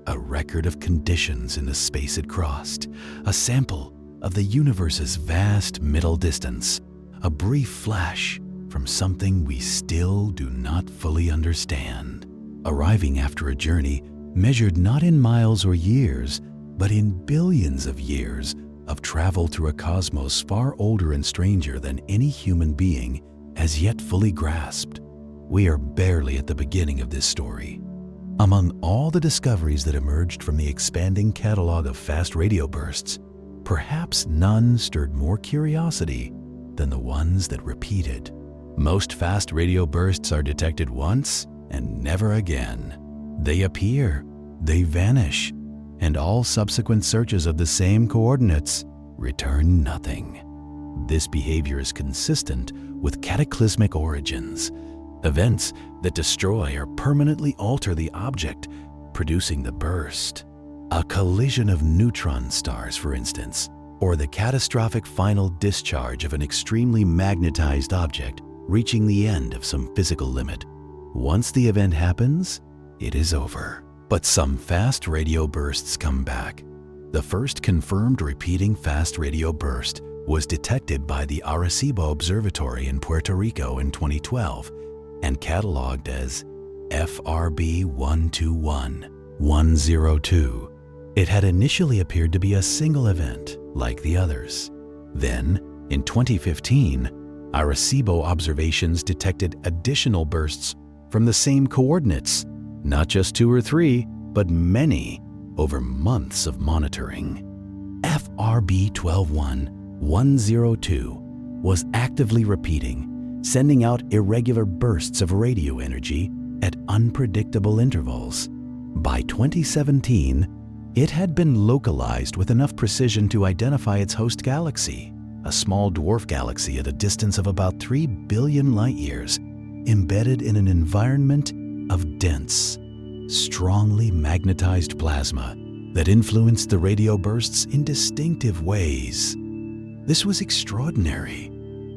A record of conditions in the space it crossed, a sample of the universe's vast middle distance, a brief flash from something we still do not fully understand, arriving after a journey measured not in miles or years, but in billions of years of travel through a cosmos far older and stranger than any human being has yet fully grasped. We are barely at the beginning of this story. Among all the discoveries that emerged from the expanding catalog of fast radio bursts, perhaps none stirred more curiosity than the ones that repeated. Most fast radio bursts are detected once and never again. They appear, they vanish, and all subsequent searches of the same coordinates return nothing. This behavior is consistent with cataclysmic origins, events that destroy or permanently alter the object producing the burst. A collision of neutron stars, for instance, or the catastrophic final discharge of an extremely magnetized object reaching the end of some physical limit. Once the event happens, it is over. But some fast radio bursts come back. The first confirmed repeating fast radio burst was detected by the Arecibo Observatory in Puerto Rico in 2012 and cataloged as FRB 121-102. It had initially appeared to be a single event, like the others. Then, in 2015, Arecibo observations detected additional bursts from the same coordinates, not just 2 or 3, but many, over months of monitoring. FRB 121-102 was actively repeating, sending out irregular bursts of radio energy at unpredictable intervals. By 2017, it had been localized with enough precision to identify its host galaxy, a small dwarf galaxy at a distance of about 3 billion light-years, embedded in an environment of dense, strongly magnetized plasma that influenced the radio bursts in distinctive ways. This was extraordinary.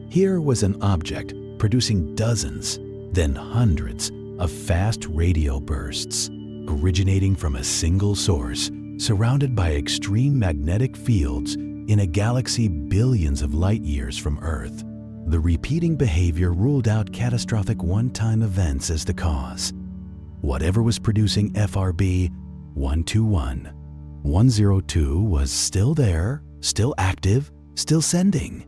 Here was an object producing dozens, then hundreds of fast radio bursts, originating from a single source, surrounded by extreme magnetic fields in a galaxy billions of light-years from Earth. The repeating behavior ruled out catastrophic one-time events as the cause. Whatever was producing FRB 121-102 was still there, still active, still sending.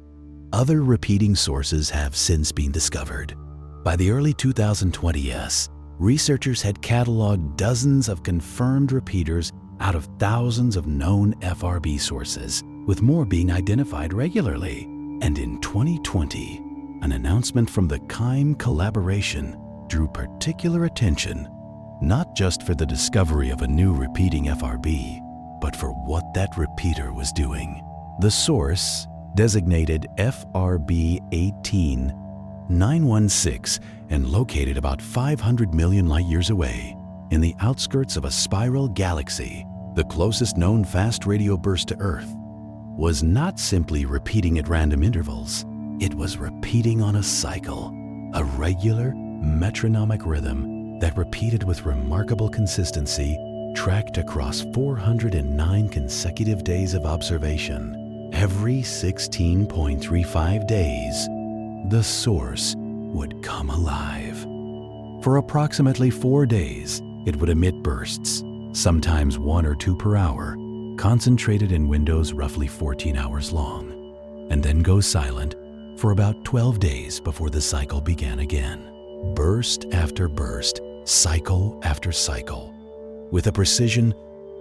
Other repeating sources have since been discovered. By the early 2020s, researchers had cataloged dozens of confirmed repeaters out of thousands of known FRB sources, with more being identified regularly. And in 2020, an announcement from the KIME collaboration drew particular attention, not just for the discovery of a new repeating FRB, but for what that repeater was doing. The source, designated FRB 18916 and located about 500 million light-years away, in the outskirts of a spiral galaxy, the closest known fast radio burst to Earth, was not simply repeating at random intervals. It was repeating on a cycle, a regular metronomic rhythm that repeated with remarkable consistency, tracked across 409 consecutive days of observation. Every 16.35 days, the source would come alive. For approximately 4 days, it would emit bursts, sometimes 1 or 2 per hour, concentrated in windows roughly 14 hours long, and then go silent for about 12 days before the cycle began again. Burst after burst, cycle after cycle, with a precision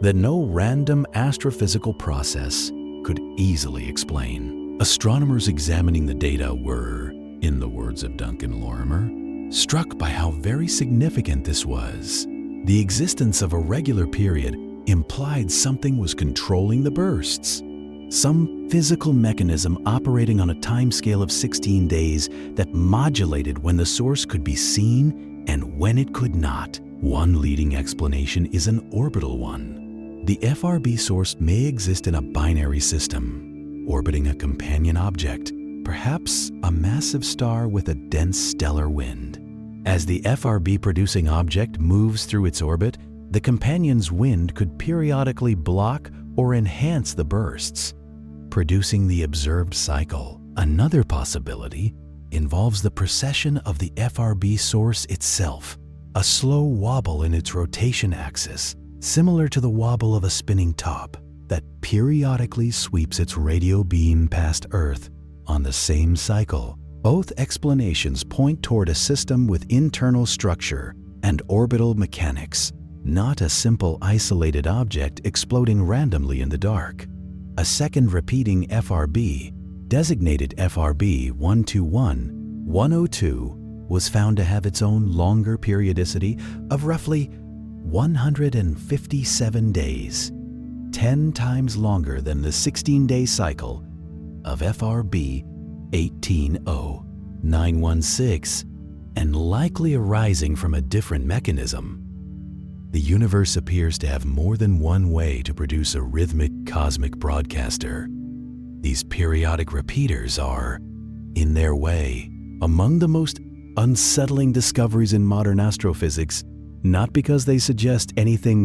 that no random astrophysical process could easily explain. Astronomers examining the data were, in the words of Duncan Lorimer, struck by how very significant this was. The existence of a regular period implied something was controlling the bursts. Some physical mechanism operating on a timescale of 16 days that modulated when the source could be seen and when it could not. One leading explanation is an orbital one. The FRB source may exist in a binary system, orbiting a companion object, perhaps a massive star with a dense stellar wind. As the FRB-producing object moves through its orbit, the companion's wind could periodically block or enhance the bursts, producing the observed cycle. Another possibility involves the precession of the FRB source itself, a slow wobble in its rotation axis, similar to the wobble of a spinning top, that periodically sweeps its radio beam past Earth on the same cycle. Both explanations point toward a system with internal structure and orbital mechanics, not a simple isolated object exploding randomly in the dark. A second repeating FRB, designated FRB 121102, was found to have its own longer periodicity of roughly 157 days, 10 times longer than the 16-day cycle of FRB 180916, and likely arising from a different mechanism. The universe appears to have more than one way to produce a rhythmic cosmic broadcaster. These periodic repeaters are, in their way, among the most unsettling discoveries in modern astrophysics, not because they suggest anything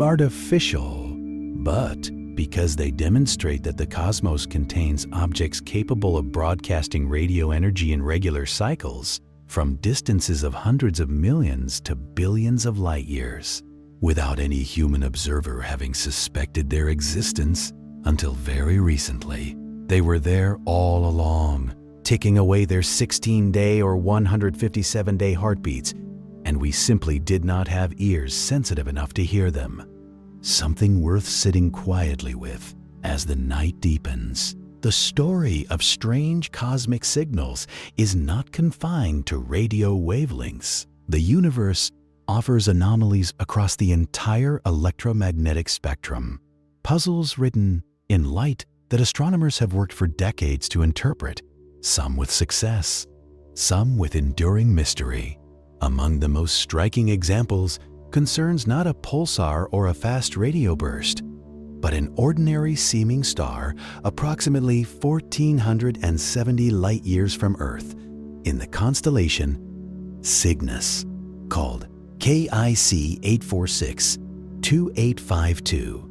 artificial, but because they demonstrate that the cosmos contains objects capable of broadcasting radio energy in regular cycles from distances of hundreds of millions to billions of light years, without any human observer having suspected their existence until very recently. They were there all along, ticking away their 16-day or 157-day heartbeats, and we simply did not have ears sensitive enough to hear them. Something worth sitting quietly with as the night deepens. The story of strange cosmic signals is not confined to radio wavelengths. The universe offers anomalies across the entire electromagnetic spectrum, puzzles written in light that astronomers have worked for decades to interpret, some with success, some with enduring mystery. Among the most striking examples concerns not a pulsar or a fast radio burst, but an ordinary seeming star approximately 1,470 light-years from Earth in the constellation Cygnus, called KIC 846-2852.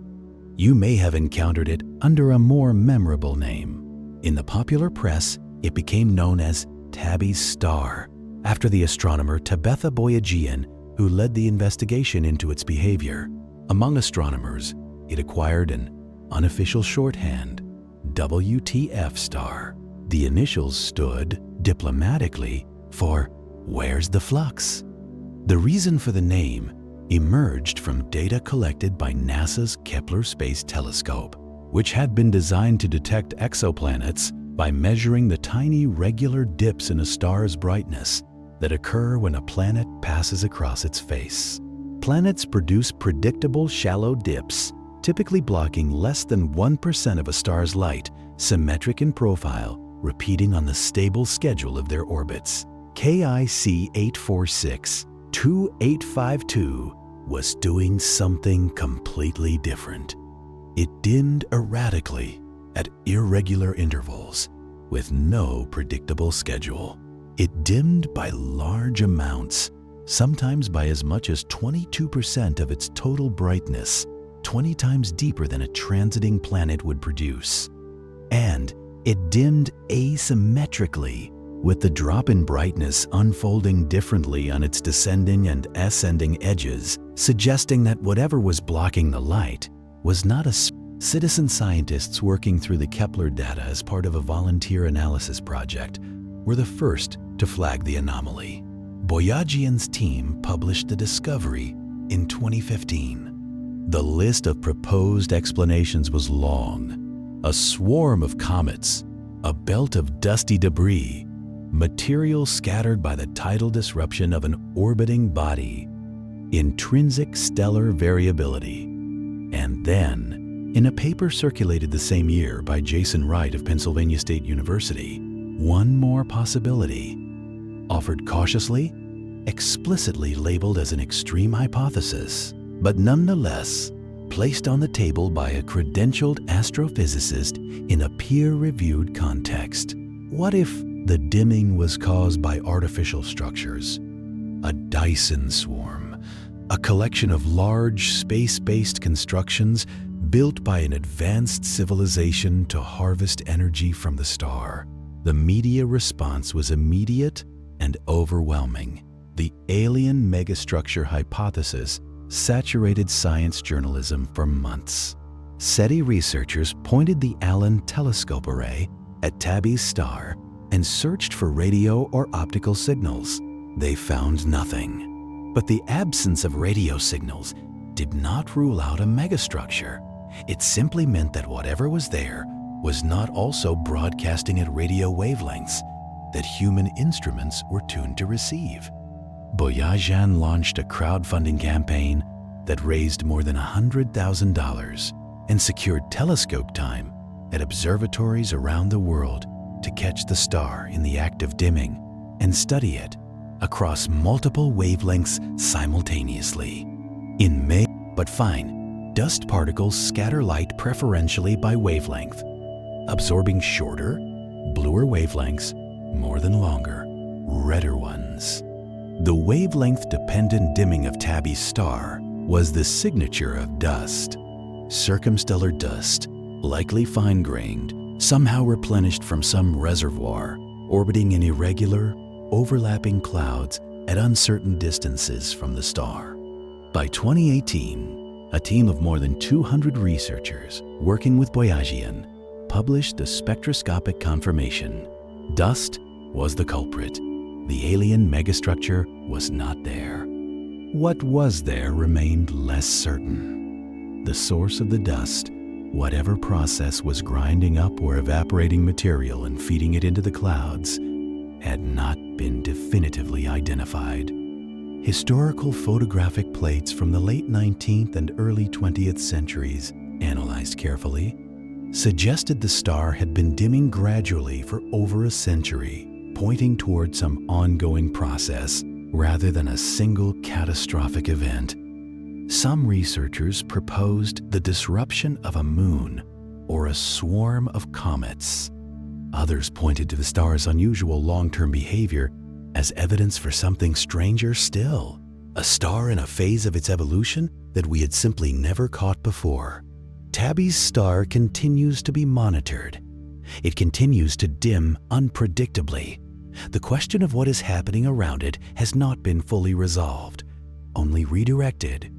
You may have encountered it under a more memorable name. In the popular press, it became known as Tabby's star, after the astronomer Tabitha Boyajian, who led the investigation into its behavior. Among astronomers, it acquired an unofficial shorthand, WTF star. The initials stood, diplomatically, for "Where's the flux?" The reason for the name emerged from data collected by NASA's Kepler Space Telescope, which had been designed to detect exoplanets by measuring the tiny regular dips in a star's brightness that occur when a planet passes across its face. Planets produce predictable shallow dips, typically blocking less than 1% of a star's light, symmetric in profile, repeating on the stable schedule of their orbits. KIC 846-2852 was doing something completely different. It dimmed erratically at irregular intervals with no predictable schedule. It dimmed by large amounts, sometimes by as much as 22% of its total brightness, 20 times deeper than a transiting planet would produce. And it dimmed asymmetrically, with the drop in brightness unfolding differently on its descending and ascending edges, suggesting that whatever was blocking the light was not a citizen scientists working through the Kepler data as part of a volunteer analysis project were the first to flag the anomaly. Boyajian's team published the discovery in 2015. The list of proposed explanations was long. A swarm of comets, a belt of dusty debris, material scattered by the tidal disruption of an orbiting body, intrinsic stellar variability. And then, in a paper circulated the same year by Jason Wright of Pennsylvania State University, one more possibility, offered cautiously, explicitly labeled as an extreme hypothesis, but nonetheless placed on the table by a credentialed astrophysicist in a peer-reviewed context. What if the dimming was caused by artificial structures? A Dyson swarm, a collection of large space-based constructions built by an advanced civilization to harvest energy from the star. The media response was immediate and overwhelming. The alien megastructure hypothesis saturated science journalism for months. SETI researchers pointed the Allen telescope array at Tabby's star and searched for radio or optical signals. They found nothing. But the absence of radio signals did not rule out a megastructure. It simply meant that whatever was there was not also broadcasting at radio wavelengths that human instruments were tuned to receive. Boyajian launched a crowdfunding campaign that raised more than $100,000 and secured telescope time at observatories around the world to catch the star in the act of dimming and study it across multiple wavelengths simultaneously. In May, but fine, dust particles scatter light preferentially by wavelength, absorbing shorter, bluer wavelengths more than longer, redder ones. The wavelength-dependent dimming of Tabby's star was the signature of dust. Circumstellar dust, likely fine-grained, somehow replenished from some reservoir, orbiting in irregular, overlapping clouds at uncertain distances from the star. By 2018, a team of more than 200 researchers working with Boyajian published the spectroscopic confirmation. Dust was the culprit. The alien megastructure was not there. What was there remained less certain. The source of the dust, whatever process was grinding up or evaporating material and feeding it into the clouds, had not been definitively identified. Historical photographic plates from the late 19th and early 20th centuries, analyzed carefully, suggested the star had been dimming gradually for over a century, pointing toward some ongoing process rather than a single catastrophic event. Some researchers proposed the disruption of a moon or a swarm of comets. Others pointed to the star's unusual long-term behavior as evidence for something stranger still, a star in a phase of its evolution that we had simply never caught before. Tabby's star continues to be monitored. It continues to dim unpredictably. The question of what is happening around it has not been fully resolved, only redirected.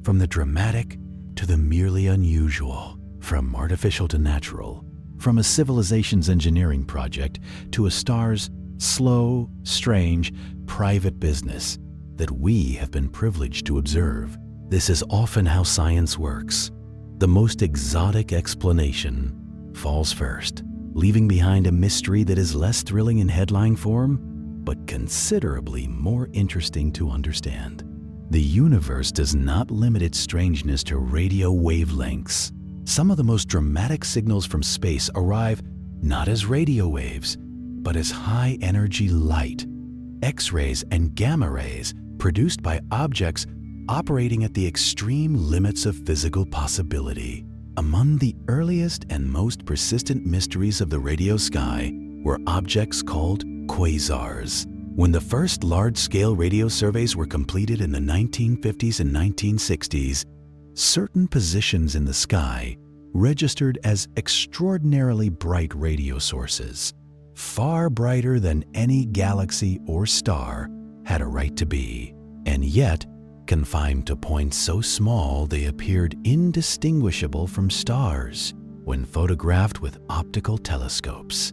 From the dramatic to the merely unusual, from artificial to natural, from a civilization's engineering project to a star's slow, strange, private business that we have been privileged to observe. This is often how science works. The most exotic explanation falls first, leaving behind a mystery that is less thrilling in headline form, but considerably more interesting to understand. The universe does not limit its strangeness to radio wavelengths. Some of the most dramatic signals from space arrive not as radio waves, but as high-energy light, X-rays and gamma rays produced by objects operating at the extreme limits of physical possibility. Among the earliest and most persistent mysteries of the radio sky were objects called quasars. When the first large-scale radio surveys were completed in the 1950s and 1960s, certain positions in the sky registered as extraordinarily bright radio sources, far brighter than any galaxy or star had a right to be, and yet confined to points so small they appeared indistinguishable from stars when photographed with optical telescopes.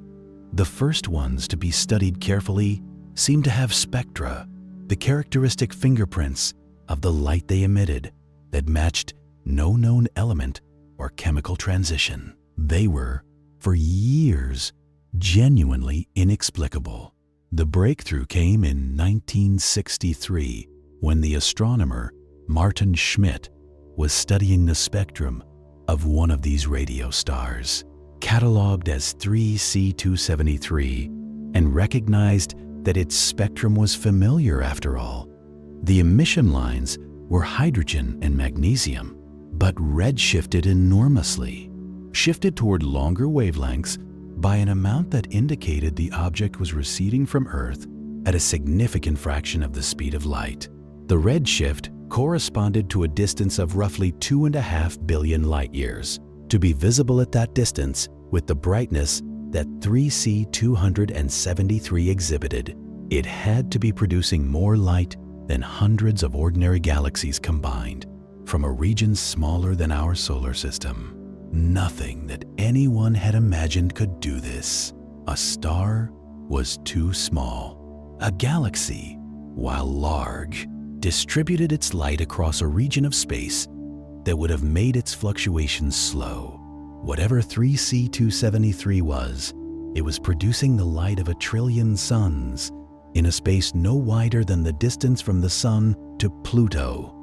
The first ones to be studied carefully seemed to have spectra, the characteristic fingerprints of the light they emitted that matched no known element or chemical transition. They were, for years, genuinely inexplicable. The breakthrough came in 1963 when the astronomer Martin Schmidt was studying the spectrum of one of these radio stars, cataloged as 3C273, and recognized that its spectrum was familiar after all. The emission lines were hydrogen and magnesium, but redshifted enormously, shifted toward longer wavelengths by an amount that indicated the object was receding from Earth at a significant fraction of the speed of light. The redshift corresponded to a distance of roughly 2.5 billion light-years. To be visible at that distance with the brightness that 3C273 exhibited, it had to be producing more light than hundreds of ordinary galaxies combined from a region smaller than our solar system. Nothing that anyone had imagined could do this. A star was too small. A galaxy, while large, distributed its light across a region of space that would have made its fluctuations slow. Whatever 3C273 was, it was producing the light of 1 trillion suns in a space no wider than the distance from the Sun to Pluto,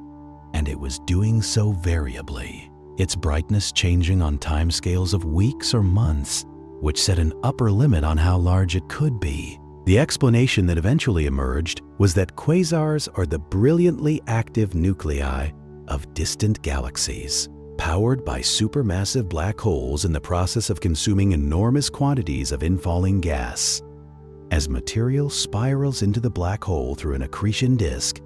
and it was doing so variably, its brightness changing on timescales of weeks or months, which set an upper limit on how large it could be. The explanation that eventually emerged was that quasars are the brilliantly active nuclei of distant galaxies, powered by supermassive black holes in the process of consuming enormous quantities of infalling gas. As material spirals into the black hole through an accretion disk,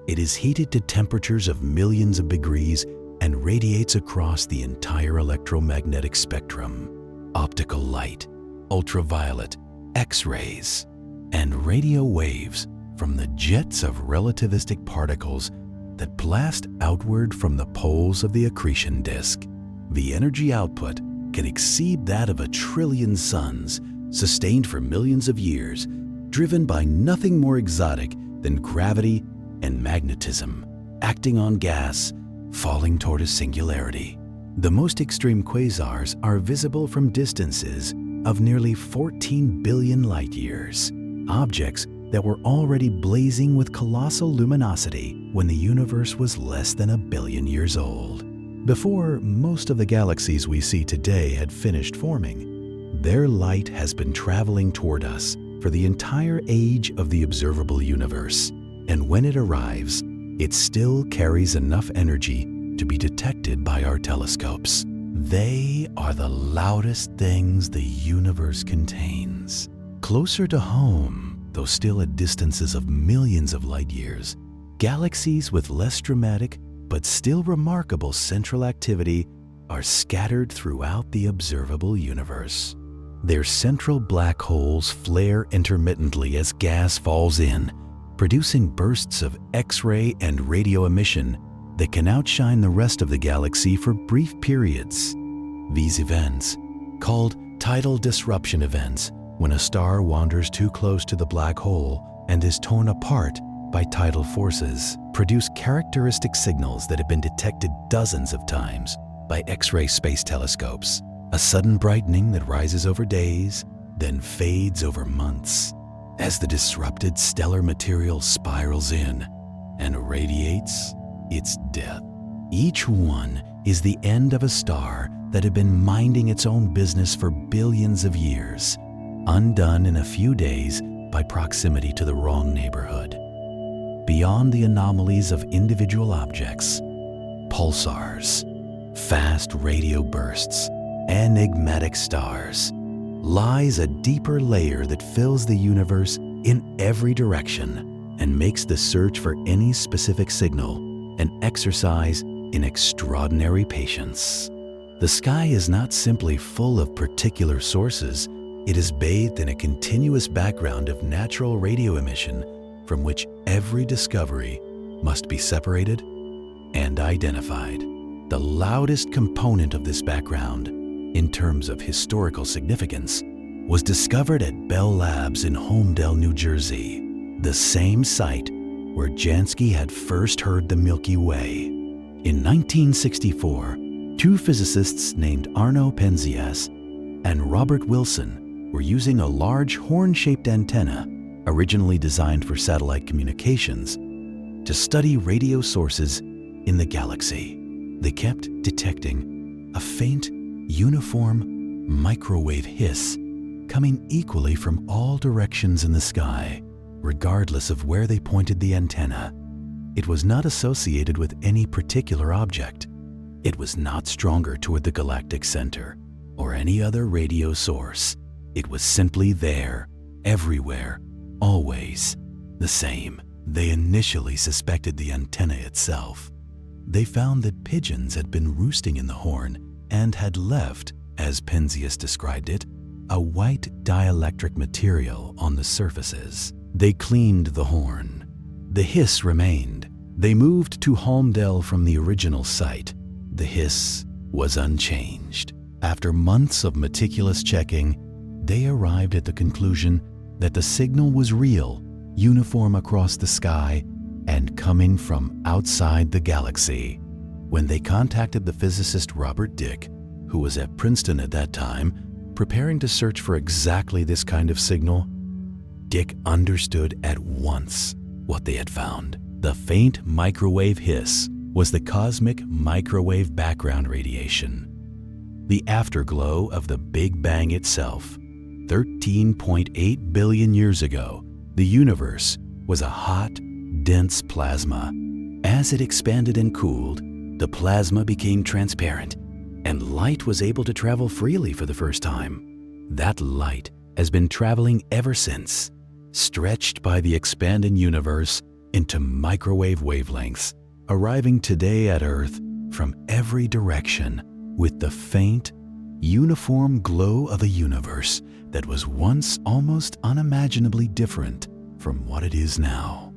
it is heated to temperatures of millions of degrees and radiates across the entire electromagnetic spectrum: optical light, ultraviolet, X-rays, and radio waves from the jets of relativistic particles that blast outward from the poles of the accretion disk. The energy output can exceed that of 1 trillion suns, sustained for millions of years, driven by nothing more exotic than gravity and magnetism, acting on gas, falling toward a singularity. The most extreme quasars are visible from distances of nearly 14 billion light-years, objects that were already blazing with colossal luminosity when the universe was less than 1 billion years old. Before most of the galaxies we see today had finished forming, their light has been traveling toward us for the entire age of the observable universe, and when it arrives, it still carries enough energy to be detected by our telescopes. They are the loudest things the universe contains. Closer to home, though still at distances of millions of light years, galaxies with less dramatic but still remarkable central activity are scattered throughout the observable universe. Their central black holes flare intermittently as gas falls in, producing bursts of X-ray and radio emission that can outshine the rest of the galaxy for brief periods. These events, called tidal disruption events, when a star wanders too close to the black hole and is torn apart by tidal forces, produce characteristic signals that have been detected dozens of times by X-ray space telescopes. A sudden brightening that rises over days, then fades over months, as the disrupted stellar material spirals in and radiates its death. Each one is the end of a star that had been minding its own business for billions of years, undone in a few days by proximity to the wrong neighborhood. Beyond the anomalies of individual objects, pulsars, fast radio bursts, enigmatic stars, lies a deeper layer that fills the universe in every direction and makes the search for any specific signal an exercise in extraordinary patience. The sky is not simply full of particular sources, it is bathed in a continuous background of natural radio emission from which every discovery must be separated and identified. The loudest component of this background, in terms of historical significance, was discovered at Bell Labs in Holmdel, New Jersey, the same site where Jansky had first heard the Milky Way. In 1964, two physicists named Arno Penzias and Robert Wilson were using a large horn-shaped antenna, originally designed for satellite communications, to study radio sources in the galaxy. They kept detecting a faint, uniform microwave hiss coming equally from all directions in the sky, regardless of where they pointed the antenna. It was not associated with any particular object. It was not stronger toward the galactic center or any other radio source. It was simply there, everywhere, always, the same. They initially suspected the antenna itself. They found that pigeons had been roosting in the horn and had left, as Penzias described it, a white dielectric material on the surfaces. They cleaned the horn. The hiss remained. They moved to Holmdel from the original site. The hiss was unchanged. After months of meticulous checking, they arrived at the conclusion that the signal was real, uniform across the sky, and coming from outside the galaxy. When they contacted the physicist Robert Dicke, who was at Princeton at that time, preparing to search for exactly this kind of signal, Dicke understood at once what they had found. The faint microwave hiss was the cosmic microwave background radiation, the afterglow of the Big Bang itself. 13.8 billion years ago, the universe was a hot, dense plasma. As it expanded and cooled, the plasma became transparent, and light was able to travel freely for the first time. That light has been traveling ever since, stretched by the expanding universe into microwave wavelengths, arriving today at Earth from every direction with the faint, uniform glow of a universe that was once almost unimaginably different from what it is now.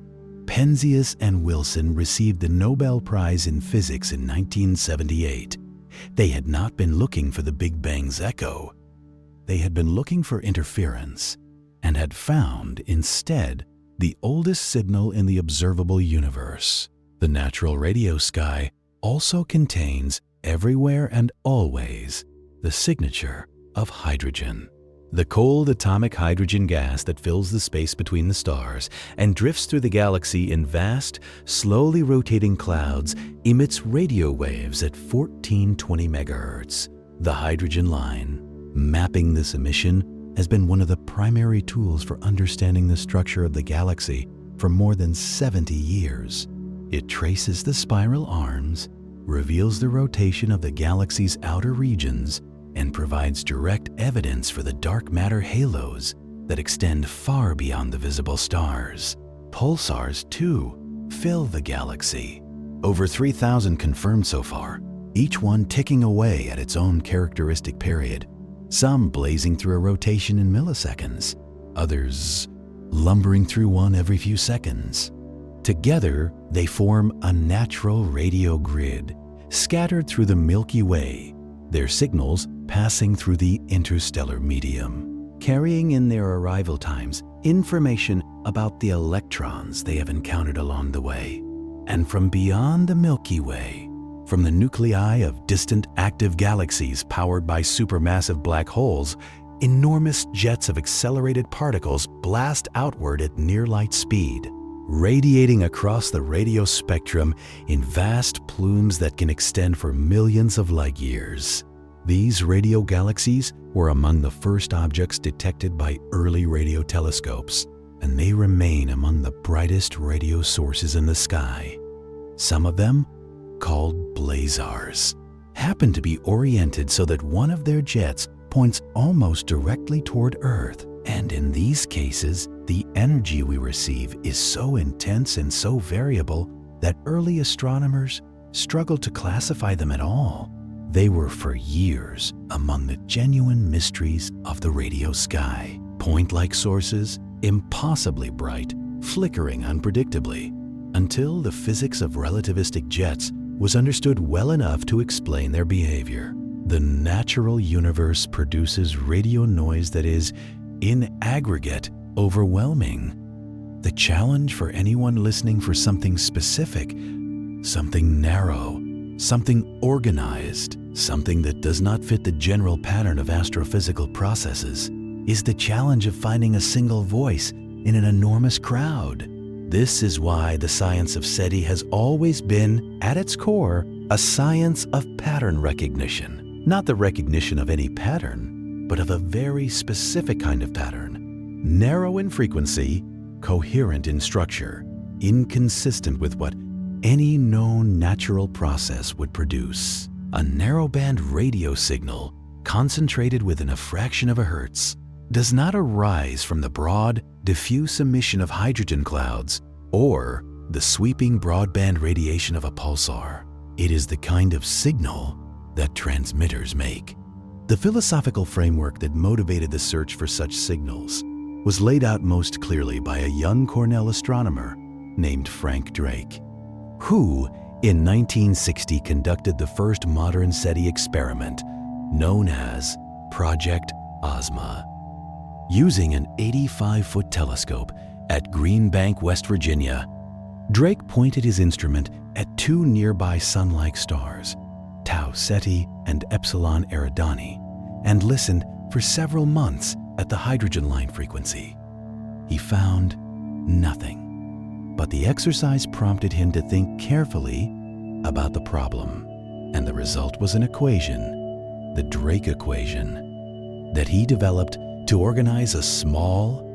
Penzias and Wilson received the Nobel Prize in Physics in 1978. They had not been looking for the Big Bang's echo. They had been looking for interference and had found, instead, the oldest signal in the observable universe. The natural radio sky also contains, everywhere and always, the signature of hydrogen. The cold atomic hydrogen gas that fills the space between the stars and drifts through the galaxy in vast, slowly rotating clouds emits radio waves at 1420 megahertz. The hydrogen line, mapping this emission, has been one of the primary tools for understanding the structure of the galaxy for more than 70 years. It traces the spiral arms, reveals the rotation of the galaxy's outer regions, and provides direct evidence for the dark matter halos that extend far beyond the visible stars. Pulsars, too, fill the galaxy. Over 3,000 confirmed so far, each one ticking away at its own characteristic period, some blazing through a rotation in milliseconds, others lumbering through one every few seconds. Together, they form a natural radio grid, scattered through the Milky Way, their signals passing through the interstellar medium, carrying in their arrival times information about the electrons they have encountered along the way. And from beyond the Milky Way, from the nuclei of distant active galaxies powered by supermassive black holes, enormous jets of accelerated particles blast outward at near-light speed, radiating across the radio spectrum in vast plumes that can extend for millions of light years. These radio galaxies were among the first objects detected by early radio telescopes, and they remain among the brightest radio sources in the sky. Some of them, called blazars, happen to be oriented so that one of their jets points almost directly toward Earth. And in these cases, the energy we receive is so intense and so variable that early astronomers struggled to classify them at all. They were for years among the genuine mysteries of the radio sky. Point-like sources, impossibly bright, flickering unpredictably, until the physics of relativistic jets was understood well enough to explain their behavior. The natural universe produces radio noise that is, in aggregate, overwhelming. The challenge for anyone listening for something specific, something narrow, something organized, something that does not fit the general pattern of astrophysical processes, is the challenge of finding a single voice in an enormous crowd. This is why the science of SETI has always been, at its core, a science of pattern recognition. Not the recognition of any pattern, but of a very specific kind of pattern. Narrow in frequency, coherent in structure, inconsistent with what any known natural process would produce. A narrowband radio signal, concentrated within a fraction of a hertz, does not arise from the broad, diffuse emission of hydrogen clouds or the sweeping broadband radiation of a pulsar. It is the kind of signal that transmitters make. The philosophical framework that motivated the search for such signals was laid out most clearly by a young Cornell astronomer named Frank Drake, who in 1960 conducted the first modern SETI experiment known as Project Ozma. Using an 85-foot telescope at Green Bank, West Virginia, Drake pointed his instrument at two nearby sun-like stars, Tau Ceti and Epsilon Eridani, and listened for several months at the hydrogen line frequency. He found nothing, but the exercise prompted him to think carefully about the problem, and the result was an equation, the Drake equation, that he developed to organize a small,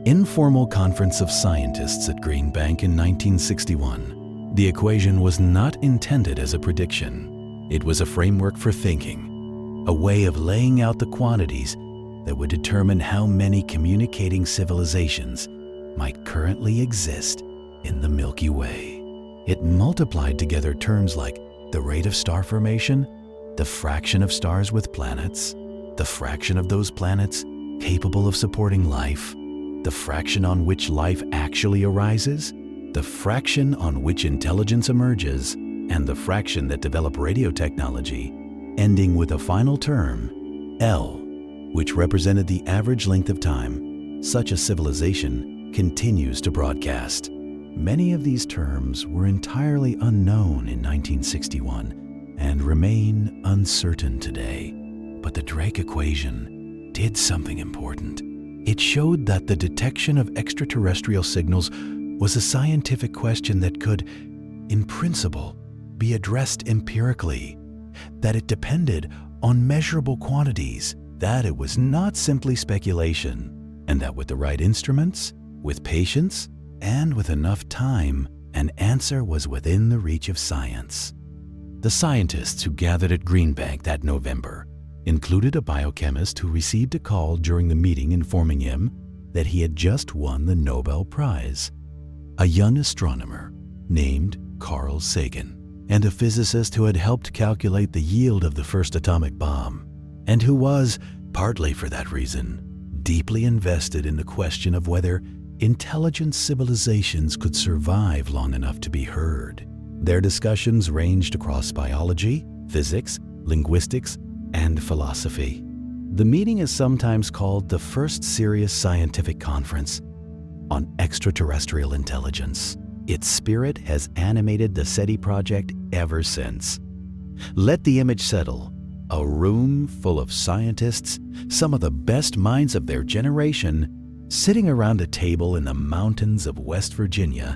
informal conference of scientists at Green Bank in 1961. The equation was not intended as a prediction. It was a framework for thinking, a way of laying out the quantities that would determine how many communicating civilizations might currently exist in the Milky Way. It multiplied together terms like the rate of star formation, the fraction of stars with planets, the fraction of those planets capable of supporting life, the fraction on which life actually arises, the fraction on which intelligence emerges, and the fraction that develop radio technology, ending with a final term, L, which represented the average length of time such a civilization continues to broadcast. Many of these terms were entirely unknown in 1961 and remain uncertain today. But the Drake equation did something important. It showed that the detection of extraterrestrial signals was a scientific question that could, in principle, be addressed empirically, that it depended on measurable quantities, that it was not simply speculation, and that with the right instruments, with patience, and with enough time, an answer was within the reach of science. The scientists who gathered at Green Bank that November included a biochemist who received a call during the meeting informing him that he had just won the Nobel Prize, a young astronomer named Carl Sagan, and a physicist who had helped calculate the yield of the first atomic bomb, and who was, partly for that reason, deeply invested in the question of whether intelligent civilizations could survive long enough to be heard. Their discussions ranged across biology, physics, linguistics, and philosophy. The meeting is sometimes called the first serious scientific conference on extraterrestrial intelligence. Its spirit has animated the SETI project ever since. Let the image settle. A room full of scientists, some of the best minds of their generation, sitting around a table in the mountains of West Virginia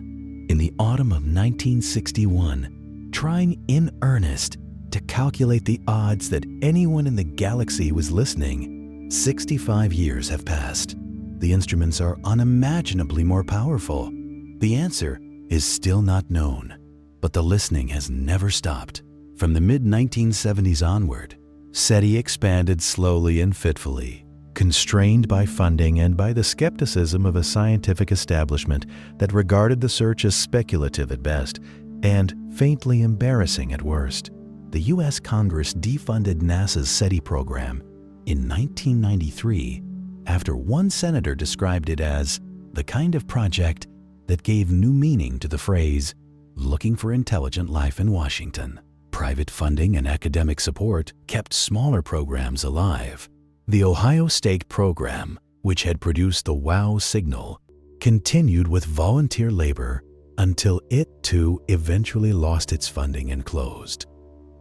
in the autumn of 1961, trying in earnest to calculate the odds that anyone in the galaxy was listening. 65 years have passed. The instruments are unimaginably more powerful. The answer is still not known, but the listening has never stopped. From the mid-1970s onward, SETI expanded slowly and fitfully, constrained by funding and by the skepticism of a scientific establishment that regarded the search as speculative at best and faintly embarrassing at worst. The U.S. Congress defunded NASA's SETI program in 1993 after one senator described it as the kind of project that gave new meaning to the phrase, "looking for intelligent life in Washington." Private funding and academic support kept smaller programs alive. The Ohio State program, which had produced the WOW signal, continued with volunteer labor until it too eventually lost its funding and closed.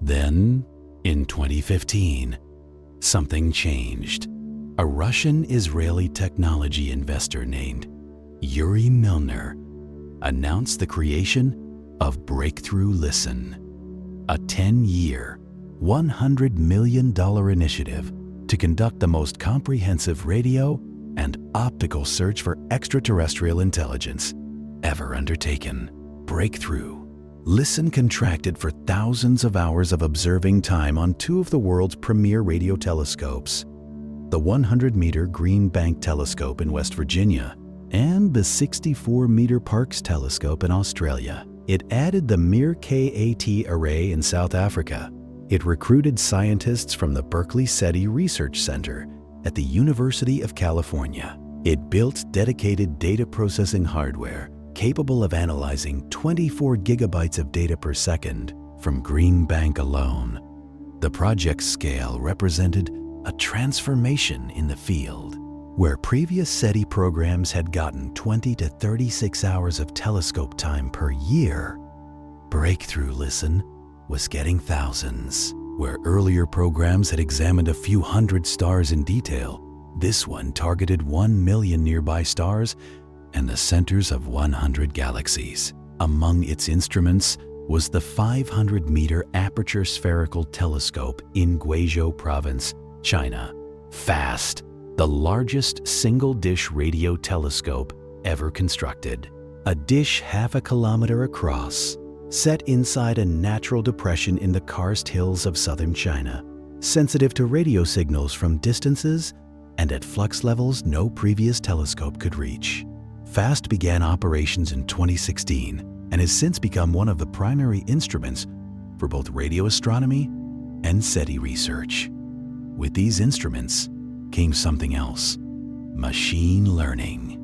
Then, in 2015, something changed. A Russian-Israeli technology investor named Yuri Milner announced the creation of Breakthrough Listen, a 10-year, $100 million initiative to conduct the most comprehensive radio and optical search for extraterrestrial intelligence ever undertaken. Breakthrough Listen contracted for thousands of hours of observing time on two of the world's premier radio telescopes, the 100-meter Green Bank telescope in West Virginia and the 64-meter Parkes telescope in Australia. It added the Mir-KAT array in South Africa. It recruited scientists from the Berkeley SETI Research Center at the University of California. It built dedicated data processing hardware capable of analyzing 24 gigabytes of data per second from Green Bank alone. The project's scale represented a transformation in the field. Where previous SETI programs had gotten 20 to 36 hours of telescope time per year, Breakthrough Listen was getting thousands. Where earlier programs had examined a few hundred stars in detail, this one targeted 1 million nearby stars and the centers of 100 galaxies. Among its instruments was the 500-meter aperture spherical telescope in Guizhou Province, China. FAST, the largest single-dish radio telescope ever constructed. A dish half a kilometer across, set inside a natural depression in the karst hills of southern China, sensitive to radio signals from distances and at flux levels no previous telescope could reach. FAST began operations in 2016 and has since become one of the primary instruments for both radio astronomy and SETI research. With these instruments came something else: machine learning.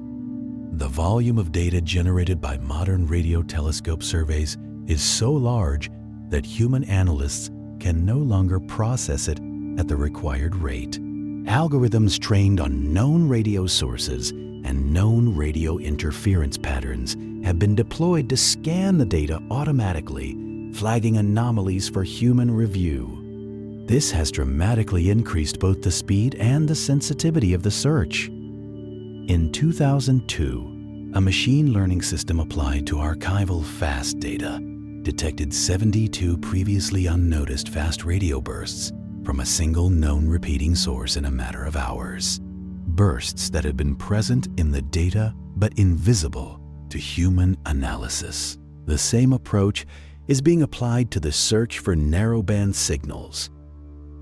The volume of data generated by modern radio telescope surveys is so large that human analysts can no longer process it at the required rate. Algorithms trained on known radio sources and known radio interference patterns have been deployed to scan the data automatically, flagging anomalies for human review. This has dramatically increased both the speed and the sensitivity of the search. In 2002, a machine learning system applied to archival FAST data detected 72 previously unnoticed fast radio bursts from a single known repeating source in a matter of hours. Bursts that had been present in the data but invisible to human analysis. The same approach is being applied to the search for narrowband signals.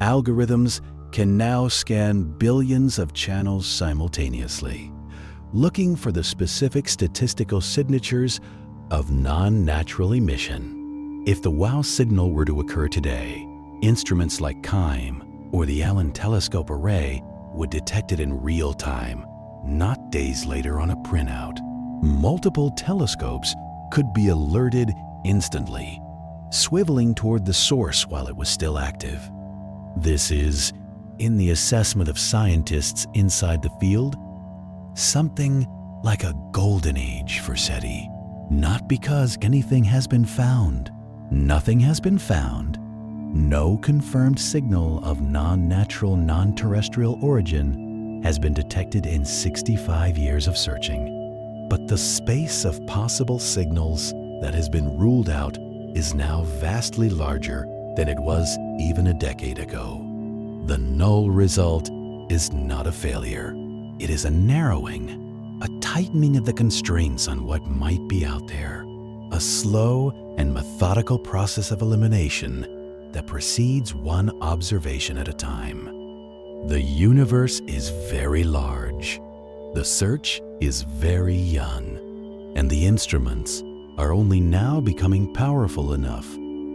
Algorithms can now scan billions of channels simultaneously, looking for the specific statistical signatures of non-natural emission. If the WOW signal were to occur today, instruments like KIME or the Allen Telescope Array would detect it in real time, not days later on a printout. Multiple telescopes could be alerted instantly, swiveling toward the source while it was still active. This is, in the assessment of scientists inside the field, something like a golden age for SETI. Not because anything has been found. Nothing has been found. No confirmed signal of non-natural, non-terrestrial origin has been detected in 65 years of searching. But the space of possible signals that has been ruled out is now vastly larger than it was even a decade ago. The null result is not a failure. It is a narrowing, a tightening of the constraints on what might be out there, a slow and methodical process of elimination that proceeds one observation at a time. The universe is very large. The search is very young, and the instruments are only now becoming powerful enough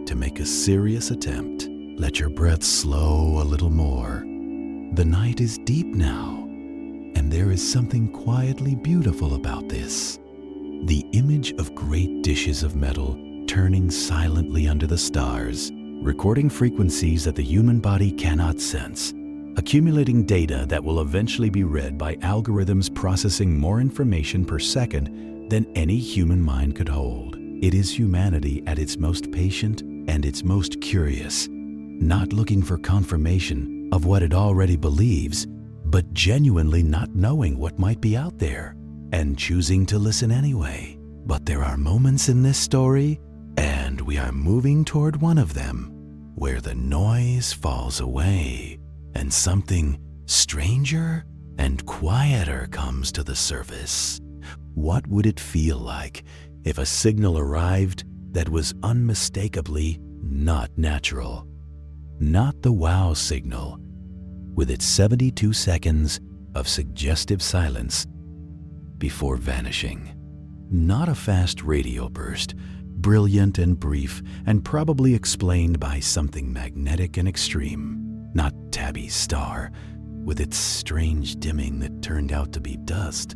to make a serious attempt. Let your breath slow a little more. The night is deep now, and there is something quietly beautiful about this. The image of great dishes of metal turning silently under the stars, recording frequencies that the human body cannot sense, accumulating data that will eventually be read by algorithms processing more information per second than any human mind could hold. It is humanity at its most patient and its most curious, not looking for confirmation of what it already believes, but genuinely not knowing what might be out there and choosing to listen anyway. But there are moments in this story, and we are moving toward one of them, where the noise falls away and something stranger and quieter comes to the surface. What would it feel like if a signal arrived that was unmistakably not natural? Not the WOW signal, with its 72 seconds of suggestive silence before vanishing. Not a fast radio burst, brilliant and brief and probably explained by something magnetic and extreme. Not Tabby's star, with its strange dimming that turned out to be dust.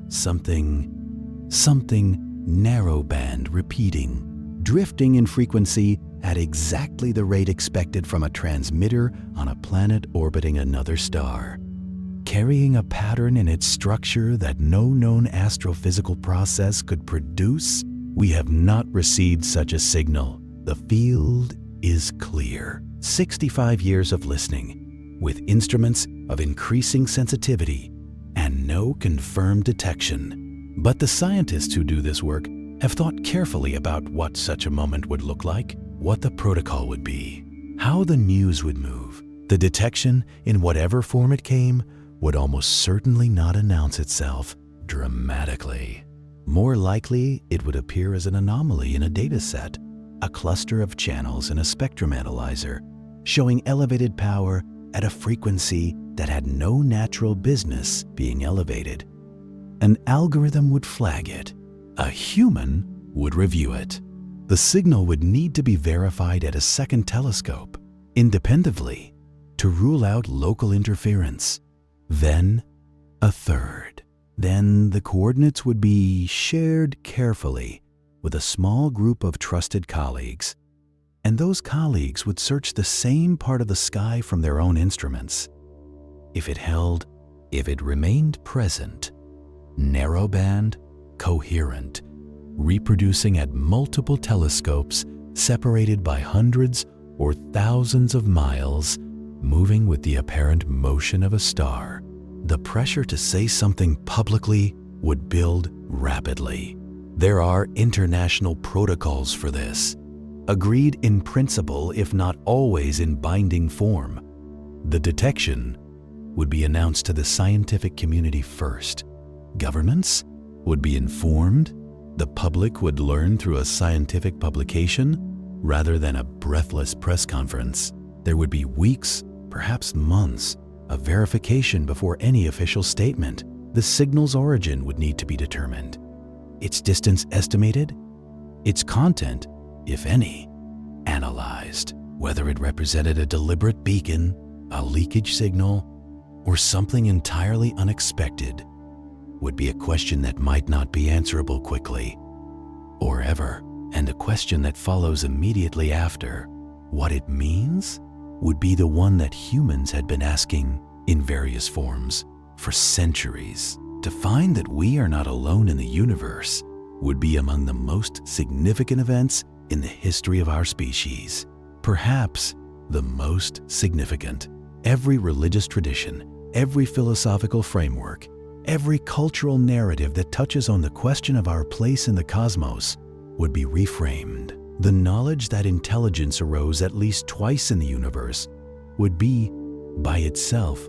Something narrowband repeating, drifting in frequency at exactly the rate expected from a transmitter on a planet orbiting another star. carrying a pattern in its structure that no known astrophysical process could produce? We have not received such a signal. The field is clear. 65 years of listening, with instruments of increasing sensitivity and no confirmed detection. But the scientists who do this work have thought carefully about what such a moment would look like, what the protocol would be, how the news would move. The detection, in whatever form it came, would almost certainly not announce itself dramatically. More likely, it would appear as an anomaly in a data set, a cluster of channels in a spectrum analyzer, showing elevated power at a frequency that had no natural business being elevated. An algorithm would flag it. A human would review it. The signal would need to be verified at a second telescope, independently, to rule out local interference. Then, a third. Then the coordinates would be shared carefully with a small group of trusted colleagues, and those colleagues would search the same part of the sky from their own instruments. If it remained present, narrowband, coherent, reproducing at multiple telescopes separated by hundreds or thousands of miles, moving with the apparent motion of a star, the pressure to say something publicly would build rapidly. There are international protocols for this, agreed in principle if not always in binding form. The detection would be announced to the scientific community first. Governments would be informed. The public would learn through a scientific publication rather than a breathless press conference. There would be weeks, perhaps months, of verification before any official statement. The signal's origin would need to be determined, its distance estimated, its content, if any, analyzed. Whether it represented a deliberate beacon, a leakage signal, or something entirely unexpected would be a question that might not be answerable quickly or ever, and a question that follows immediately after. What it means would be the one that humans had been asking in various forms for centuries. To find that we are not alone in the universe would be among the most significant events in the history of our species. Perhaps the most significant. Every religious tradition, every philosophical framework, every cultural narrative that touches on the question of our place in the cosmos would be reframed. The knowledge that intelligence arose at least twice in the universe would be, by itself,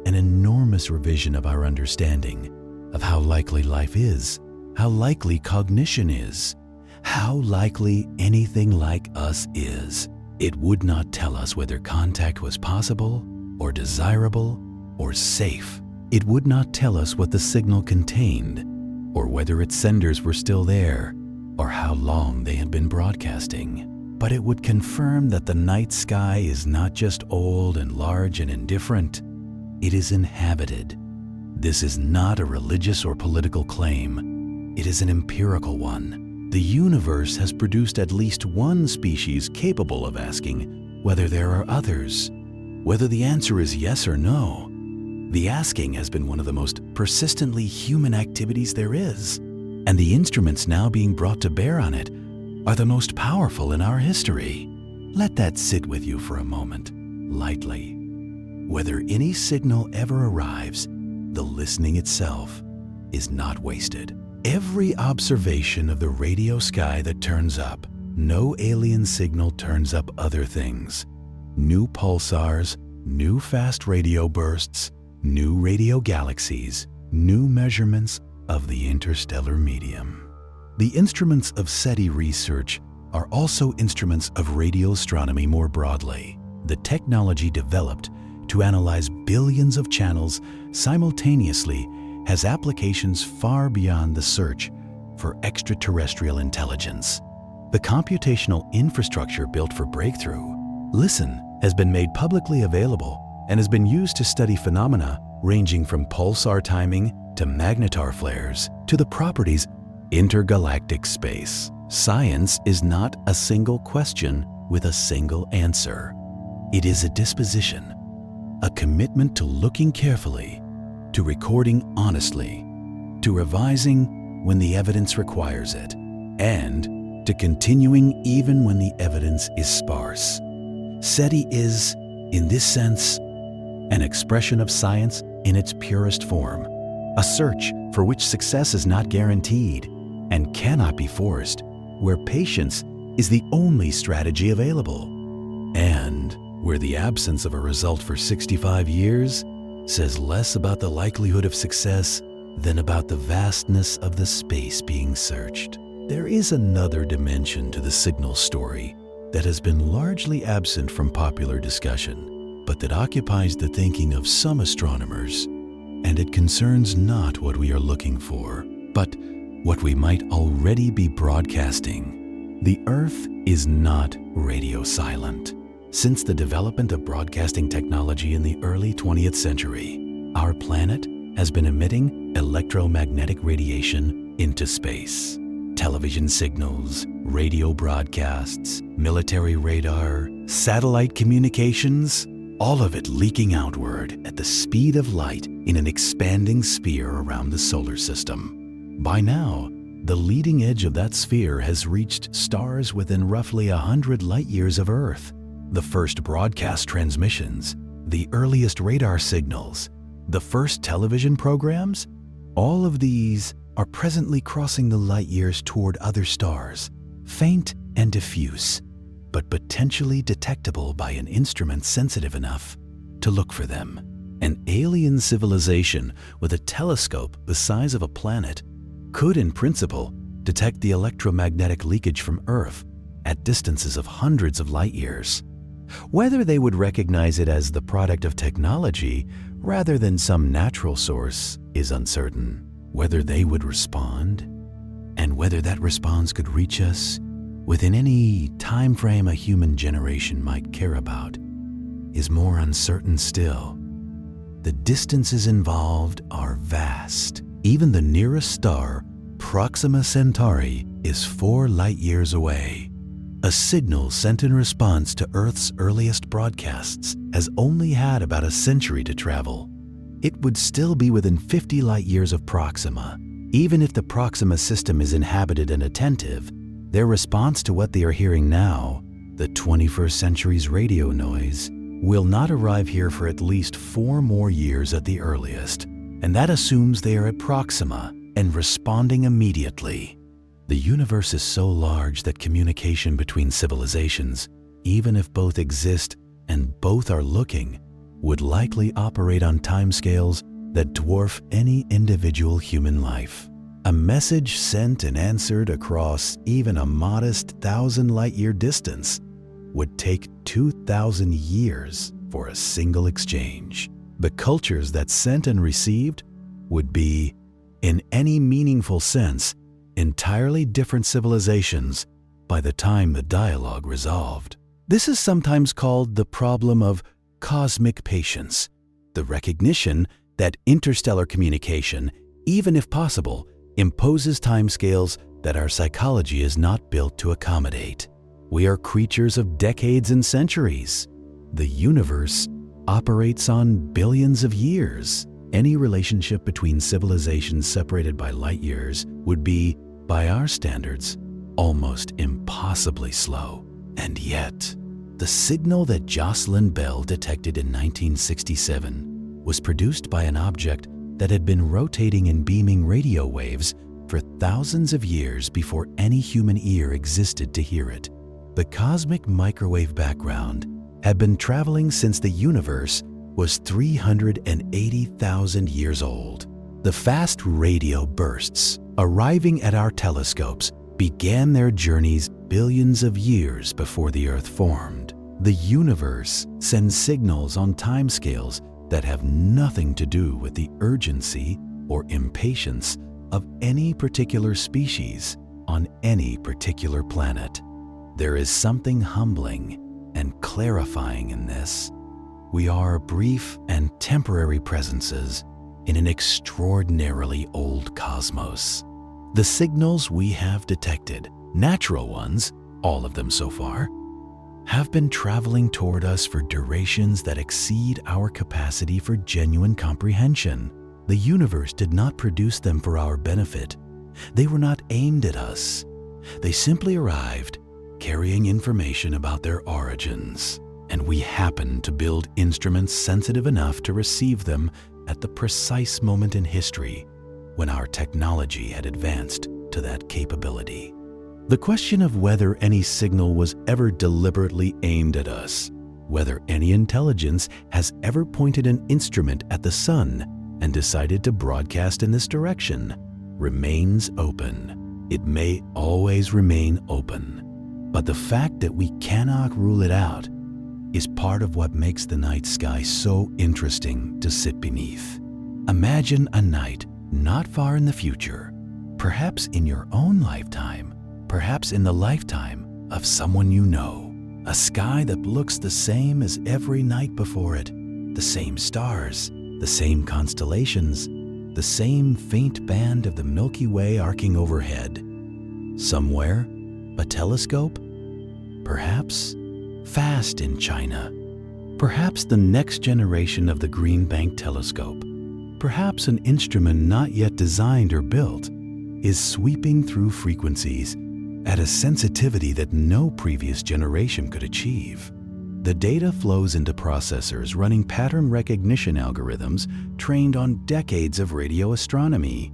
an enormous revision of our understanding of how likely life is, how likely cognition is, how likely anything like us is. It would not tell us whether contact was possible or desirable or safe. It would not tell us what the signal contained or whether its senders were still there or how long they had been broadcasting. But it would confirm that the night sky is not just old and large and indifferent. It is inhabited. This is not a religious or political claim. It is an empirical one. The universe has produced at least one species capable of asking whether there are others, whether the answer is yes or no. The asking has been one of the most persistently human activities there is, and the instruments now being brought to bear on it are the most powerful in our history. Let that sit with you for a moment, lightly. Whether any signal ever arrives, the listening itself is not wasted. Every observation of the radio sky that turns up, no alien signal turns up other things. New pulsars, new fast radio bursts, new radio galaxies, new measurements of the interstellar medium. The instruments of SETI research are also instruments of radio astronomy more broadly. The technology developed to analyze billions of channels simultaneously has applications far beyond the search for extraterrestrial intelligence. The computational infrastructure built for breakthrough, LISTEN, has been made publicly available and has been used to study phenomena ranging from pulsar timing to magnetar flares to the properties intergalactic space. Science is not a single question with a single answer. It is a disposition, a commitment to looking carefully, to recording honestly, to revising when the evidence requires it, and to continuing even when the evidence is sparse. SETI is, in this sense, an expression of science in its purest form, a search for which success is not guaranteed and cannot be forced, where patience is the only strategy available, and where the absence of a result for 65 years says less about the likelihood of success than about the vastness of the space being searched. There is another dimension to the signal story that has been largely absent from popular discussion, but that occupies the thinking of some astronomers, and it concerns not what we are looking for, but what we might already be broadcasting. The Earth is not radio silent. Since the development of broadcasting technology in the early 20th century, our planet has been emitting electromagnetic radiation into space. Television signals, radio broadcasts, military radar, satellite communications, all of it leaking outward at the speed of light in an expanding sphere around the solar system. By now, the leading edge of that sphere has reached stars within roughly 100 light-years of Earth. The first broadcast transmissions, the earliest radar signals, the first television programs, all of these are presently crossing the light-years toward other stars, faint and diffuse, but potentially detectable by an instrument sensitive enough to look for them. An alien civilization with a telescope the size of a planet could, in principle, detect the electromagnetic leakage from Earth at distances of hundreds of light-years. Whether they would recognize it as the product of technology rather than some natural source is uncertain. Whether they would respond, and whether that response could reach us within any time frame a human generation might care about, is more uncertain still. The distances involved are vast. Even the nearest star, Proxima Centauri, is 4 light-years away. A signal sent in response to Earth's earliest broadcasts has only had about a century to travel. It would still be within 50 light-years of Proxima. Even if the Proxima system is inhabited and attentive, their response to what they are hearing now, the 21st century's radio noise, will not arrive here for at least 4 more years at the earliest, and that assumes they are at Proxima and responding immediately. The universe is so large that communication between civilizations, even if both exist and both are looking, would likely operate on timescales that dwarf any individual human life. A message sent and answered across even a modest 1,000 light-year distance would take 2,000 years for a single exchange. The cultures that sent and received would be, in any meaningful sense, entirely different civilizations by the time the dialogue resolved. This is sometimes called the problem of cosmic patience, the recognition that interstellar communication, even if possible, imposes timescales that our psychology is not built to accommodate. We are creatures of decades and centuries. The universe operates on billions of years. Any relationship between civilizations separated by light years would be, by our standards, almost impossibly slow. And yet, the signal that Jocelyn Bell detected in 1967 was produced by an object that had been rotating and beaming radio waves for thousands of years before any human ear existed to hear it. The cosmic microwave background had been traveling since the universe was 380,000 years old. The fast radio bursts arriving at our telescopes began their journeys billions of years before the Earth formed. The universe sends signals on timescales that have nothing to do with the urgency or impatience of any particular species on any particular planet. There is something humbling and clarifying in this. We are brief and temporary presences in an extraordinarily old cosmos. The signals we have detected, natural ones, all of them so far, have been traveling toward us for durations that exceed our capacity for genuine comprehension. The universe did not produce them for our benefit. They were not aimed at us. They simply arrived, carrying information about their origins, and we happened to build instruments sensitive enough to receive them at the precise moment in history when our technology had advanced to that capability. The question of whether any signal was ever deliberately aimed at us, whether any intelligence has ever pointed an instrument at the sun and decided to broadcast in this direction, remains open. It may always remain open. But the fact that we cannot rule it out is part of what makes the night sky so interesting to sit beneath. Imagine a night not far in the future, perhaps in your own lifetime, perhaps in the lifetime of someone you know. A sky that looks the same as every night before it, the same stars, the same constellations, the same faint band of the Milky Way arcing overhead. Somewhere, a telescope? Perhaps fast in China. Perhaps the next generation of the Green Bank telescope. Perhaps an instrument not yet designed or built is sweeping through frequencies at a sensitivity that no previous generation could achieve. The data flows into processors running pattern recognition algorithms trained on decades of radio astronomy.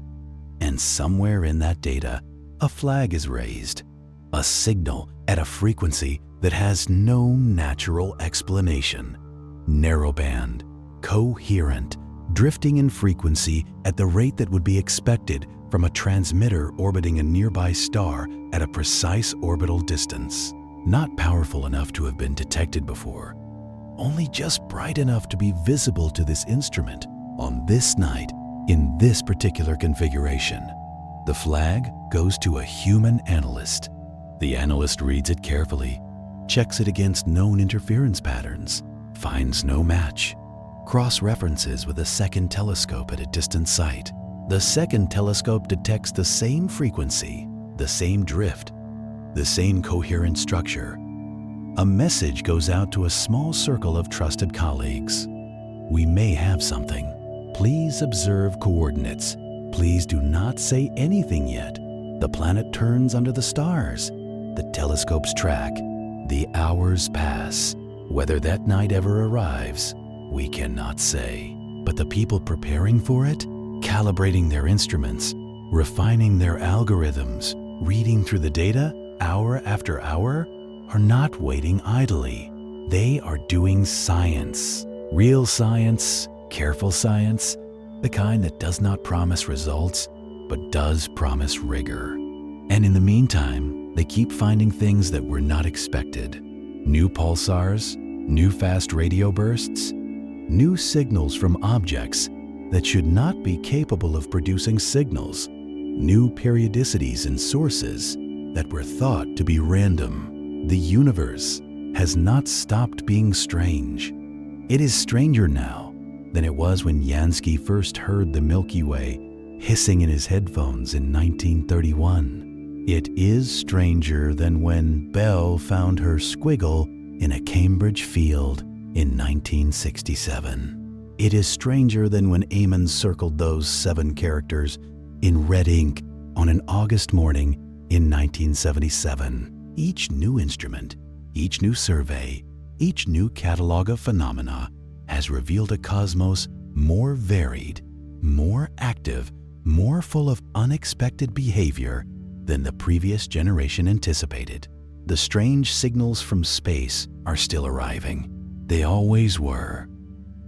And somewhere in that data, a flag is raised, a signal at a frequency that has no natural explanation. Narrowband, coherent, drifting in frequency at the rate that would be expected from a transmitter orbiting a nearby star at a precise orbital distance. Not powerful enough to have been detected before, only just bright enough to be visible to this instrument on this night in this particular configuration. The flag goes to a human analyst. The analyst reads it carefully, checks it against known interference patterns, finds no match, cross-references with a second telescope at a distant site. The second telescope detects the same frequency, the same drift, the same coherent structure. A message goes out to a small circle of trusted colleagues. We may have something. Please observe coordinates. Please do not say anything yet. The planet turns under the stars. The telescopes track. The hours pass. Whether that night ever arrives, we cannot say. But the people preparing for it, calibrating their instruments, refining their algorithms, reading through the data hour after hour, are not waiting idly. They are doing science. Real science, careful science, the kind that does not promise results, but does promise rigor. And in the meantime, they keep finding things that were not expected. New pulsars, new fast radio bursts, new signals from objects that should not be capable of producing signals, new periodicities and sources that were thought to be random. The universe has not stopped being strange. It is stranger now than it was when Jansky first heard the Milky Way hissing in his headphones in 1931. It is stranger than when Bell found her Squiggle in a Cambridge field in 1967. It is stranger than when Eamon circled those 7 characters in red ink on an August morning in 1977. Each new instrument, each new survey, each new catalog of phenomena has revealed a cosmos more varied, more active, more full of unexpected behavior than the previous generation anticipated. The strange signals from space are still arriving. They always were.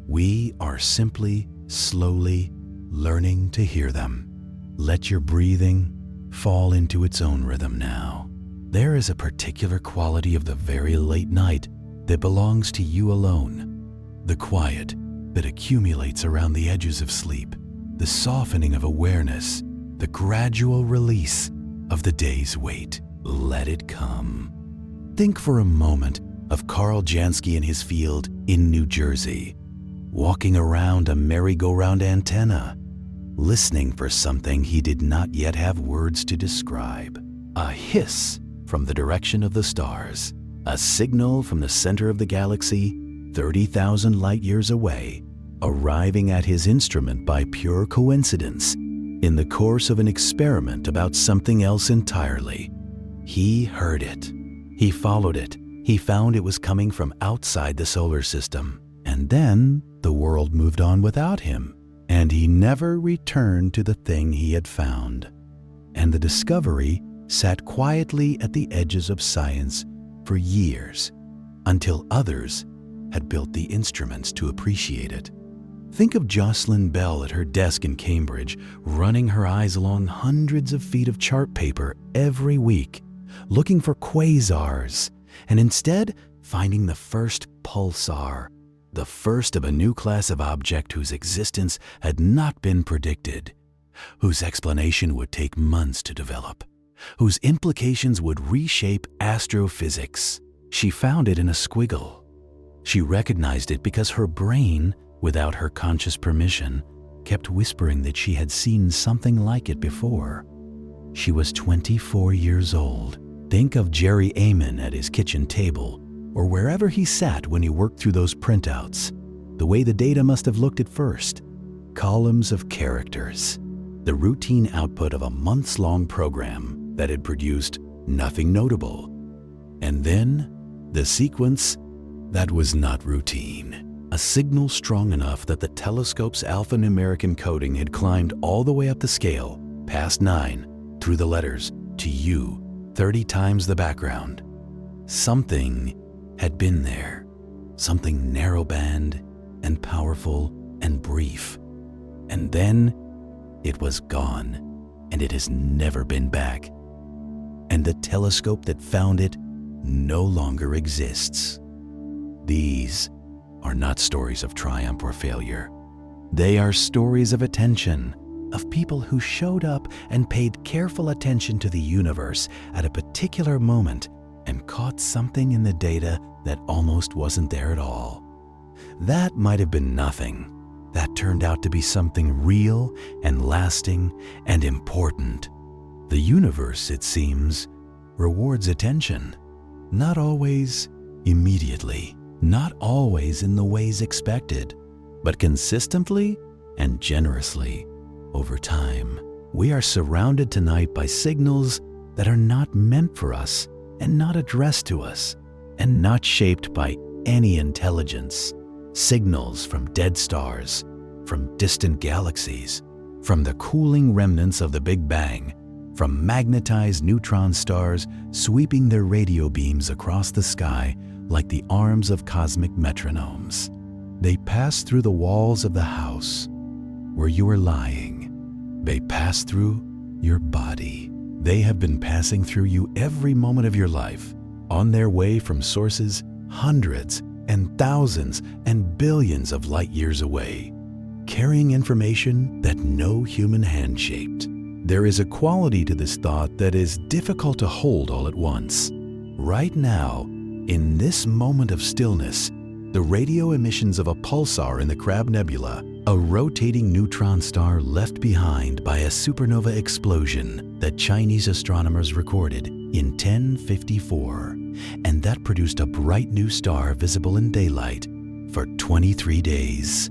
We are simply, slowly learning to hear them. Let your breathing fall into its own rhythm now. There is a particular quality of the very late night that belongs to you alone. The quiet that accumulates around the edges of sleep, the softening of awareness, the gradual release of the day's weight. Let it come. Think for a moment of Karl Jansky in his field in New Jersey, walking around a merry-go-round antenna, listening for something he did not yet have words to describe. A hiss from the direction of the stars, a signal from the center of the galaxy, 30,000 light years away, arriving at his instrument by pure coincidence in the course of an experiment about something else entirely. He heard it. He followed it. He found it was coming from outside the solar system. And then the world moved on without him, and he never returned to the thing he had found. And the discovery sat quietly at the edges of science for years, until others had built the instruments to appreciate it. Think of Jocelyn Bell at her desk in Cambridge, running her eyes along hundreds of feet of chart paper every week, looking for quasars, and instead finding the first pulsar, the first of a new class of object whose existence had not been predicted, whose explanation would take months to develop, whose implications would reshape astrophysics. She found it in a squiggle. She recognized it because her brain, without her conscious permission, kept whispering that she had seen something like it before. She was 24 years old. Think of Jerry Amon at his kitchen table, or wherever he sat when he worked through those printouts. The way the data must have looked at first. Columns of characters. The routine output of a months-long program that had produced nothing notable. And then, the sequence that was not routine. A signal strong enough that the telescope's alphanumeric encoding had climbed all the way up the scale, past 9, through the letters, to U, 30 times the background. Something had been there. Something narrowband and powerful and brief. And then it was gone, and it has never been back. And the telescope that found it no longer exists. These are not stories of triumph or failure. They are stories of attention, of people who showed up and paid careful attention to the universe at a particular moment and caught something in the data that almost wasn't there at all. That might have been nothing. That turned out to be something real and lasting and important. The universe, it seems, rewards attention. Not always immediately, not always in the ways expected, but consistently and generously over time. We are surrounded tonight by signals that are not meant for us and not addressed to us and not shaped by any intelligence. Signals from dead stars, from distant galaxies, from the cooling remnants of the Big Bang, from magnetized neutron stars sweeping their radio beams across the sky like the arms of cosmic metronomes. They pass through the walls of the house where you are lying. They pass through your body. They have been passing through you every moment of your life, on their way from sources hundreds and thousands and billions of light years away, carrying information that no human hand shaped. There is a quality to this thought that is difficult to hold all at once. Right now, in this moment of stillness, the radio emissions of a pulsar in the Crab Nebula, a rotating neutron star left behind by a supernova explosion that Chinese astronomers recorded in 1054, and that produced a bright new star visible in daylight for 23 days,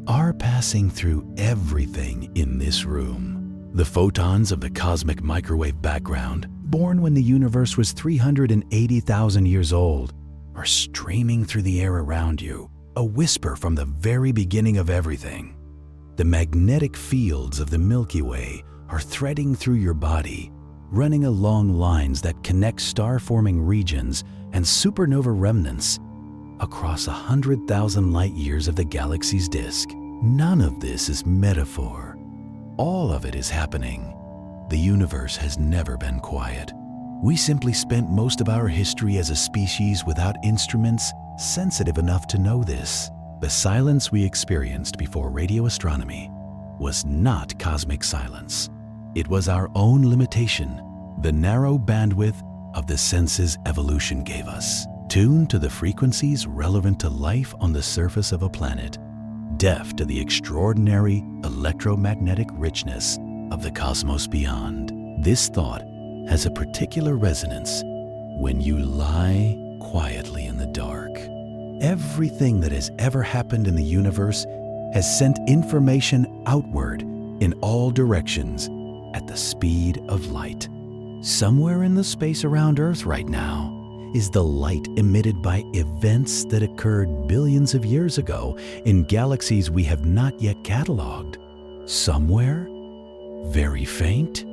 are passing through everything in this room. The photons of the cosmic microwave background, born when the universe was 380,000 years old, are streaming through the air around you, a whisper from the very beginning of everything. The magnetic fields of the Milky Way are threading through your body, running along lines that connect star-forming regions and supernova remnants across 100,000 light years of the galaxy's disk. None of this is metaphor. All of it is happening. The universe has never been quiet. We simply spent most of our history as a species without instruments sensitive enough to know this. The silence we experienced before radio astronomy was not cosmic silence. It was our own limitation, the narrow bandwidth of the senses evolution gave us, tuned to the frequencies relevant to life on the surface of a planet, deaf to the extraordinary electromagnetic richness of the cosmos beyond. This thought has a particular resonance when you lie quietly in the dark. Everything that has ever happened in the universe has sent information outward in all directions at the speed of light. Somewhere in the space around Earth right now is the light emitted by events that occurred billions of years ago in galaxies we have not yet cataloged. Somewhere, very faint,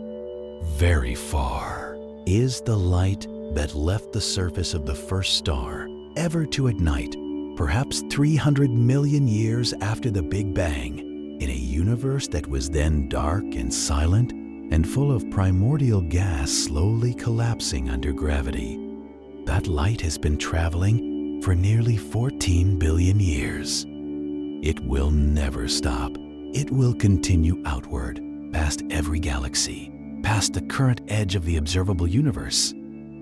very far, is the light that left the surface of the first star ever to ignite, perhaps 300 million years after the Big Bang, in a universe that was then dark and silent and full of primordial gas slowly collapsing under gravity. That light has been traveling for nearly 14 billion years. It will never stop. It will continue outward, past every galaxy, past the current edge of the observable universe,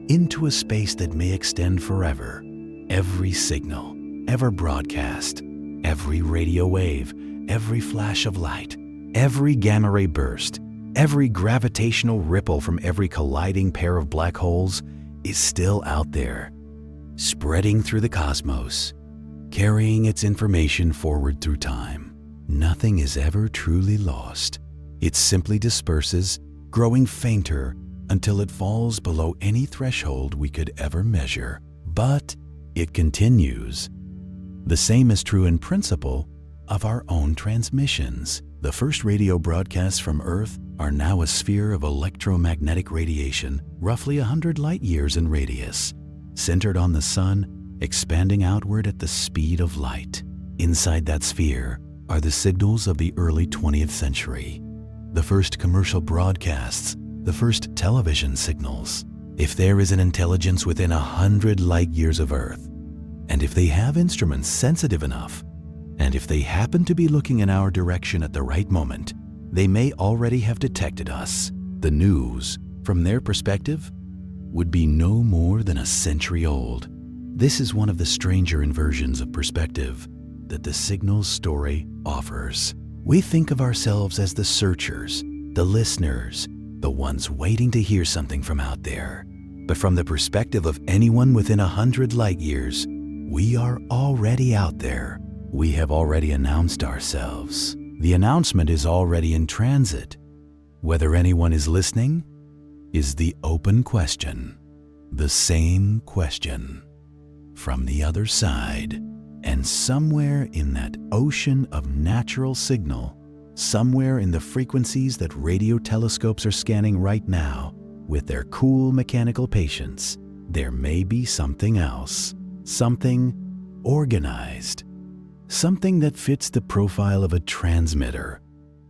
into a space that may extend forever. Every signal, ever broadcast, every radio wave, every flash of light, every gamma ray burst, every gravitational ripple from every colliding pair of black holes is still out there, spreading through the cosmos, carrying its information forward through time. Nothing is ever truly lost. It simply disperses, growing fainter until it falls below any threshold we could ever measure. But it continues. The same is true in principle of our own transmissions. The first radio broadcasts from Earth are now a sphere of electromagnetic radiation, roughly 100 light years in radius, centered on the sun, expanding outward at the speed of light. Inside that sphere are the signals of the early 20th century, the first commercial broadcasts, the first television signals. If there is an intelligence within 100 light years of Earth, and if they have instruments sensitive enough, and if they happen to be looking in our direction at the right moment, they may already have detected us. The news, from their perspective, would be no more than a century old. This is one of the stranger inversions of perspective that the signals story offers. We think of ourselves as the searchers, the listeners, the ones waiting to hear something from out there. But from the perspective of anyone within 100 light years, we are already out there. We have already announced ourselves. The announcement is already in transit. Whether anyone is listening is the open question, the same question from the other side. And somewhere in that ocean of natural signal, somewhere in the frequencies that radio telescopes are scanning right now with their cool mechanical patience, there may be something else, something organized, something that fits the profile of a transmitter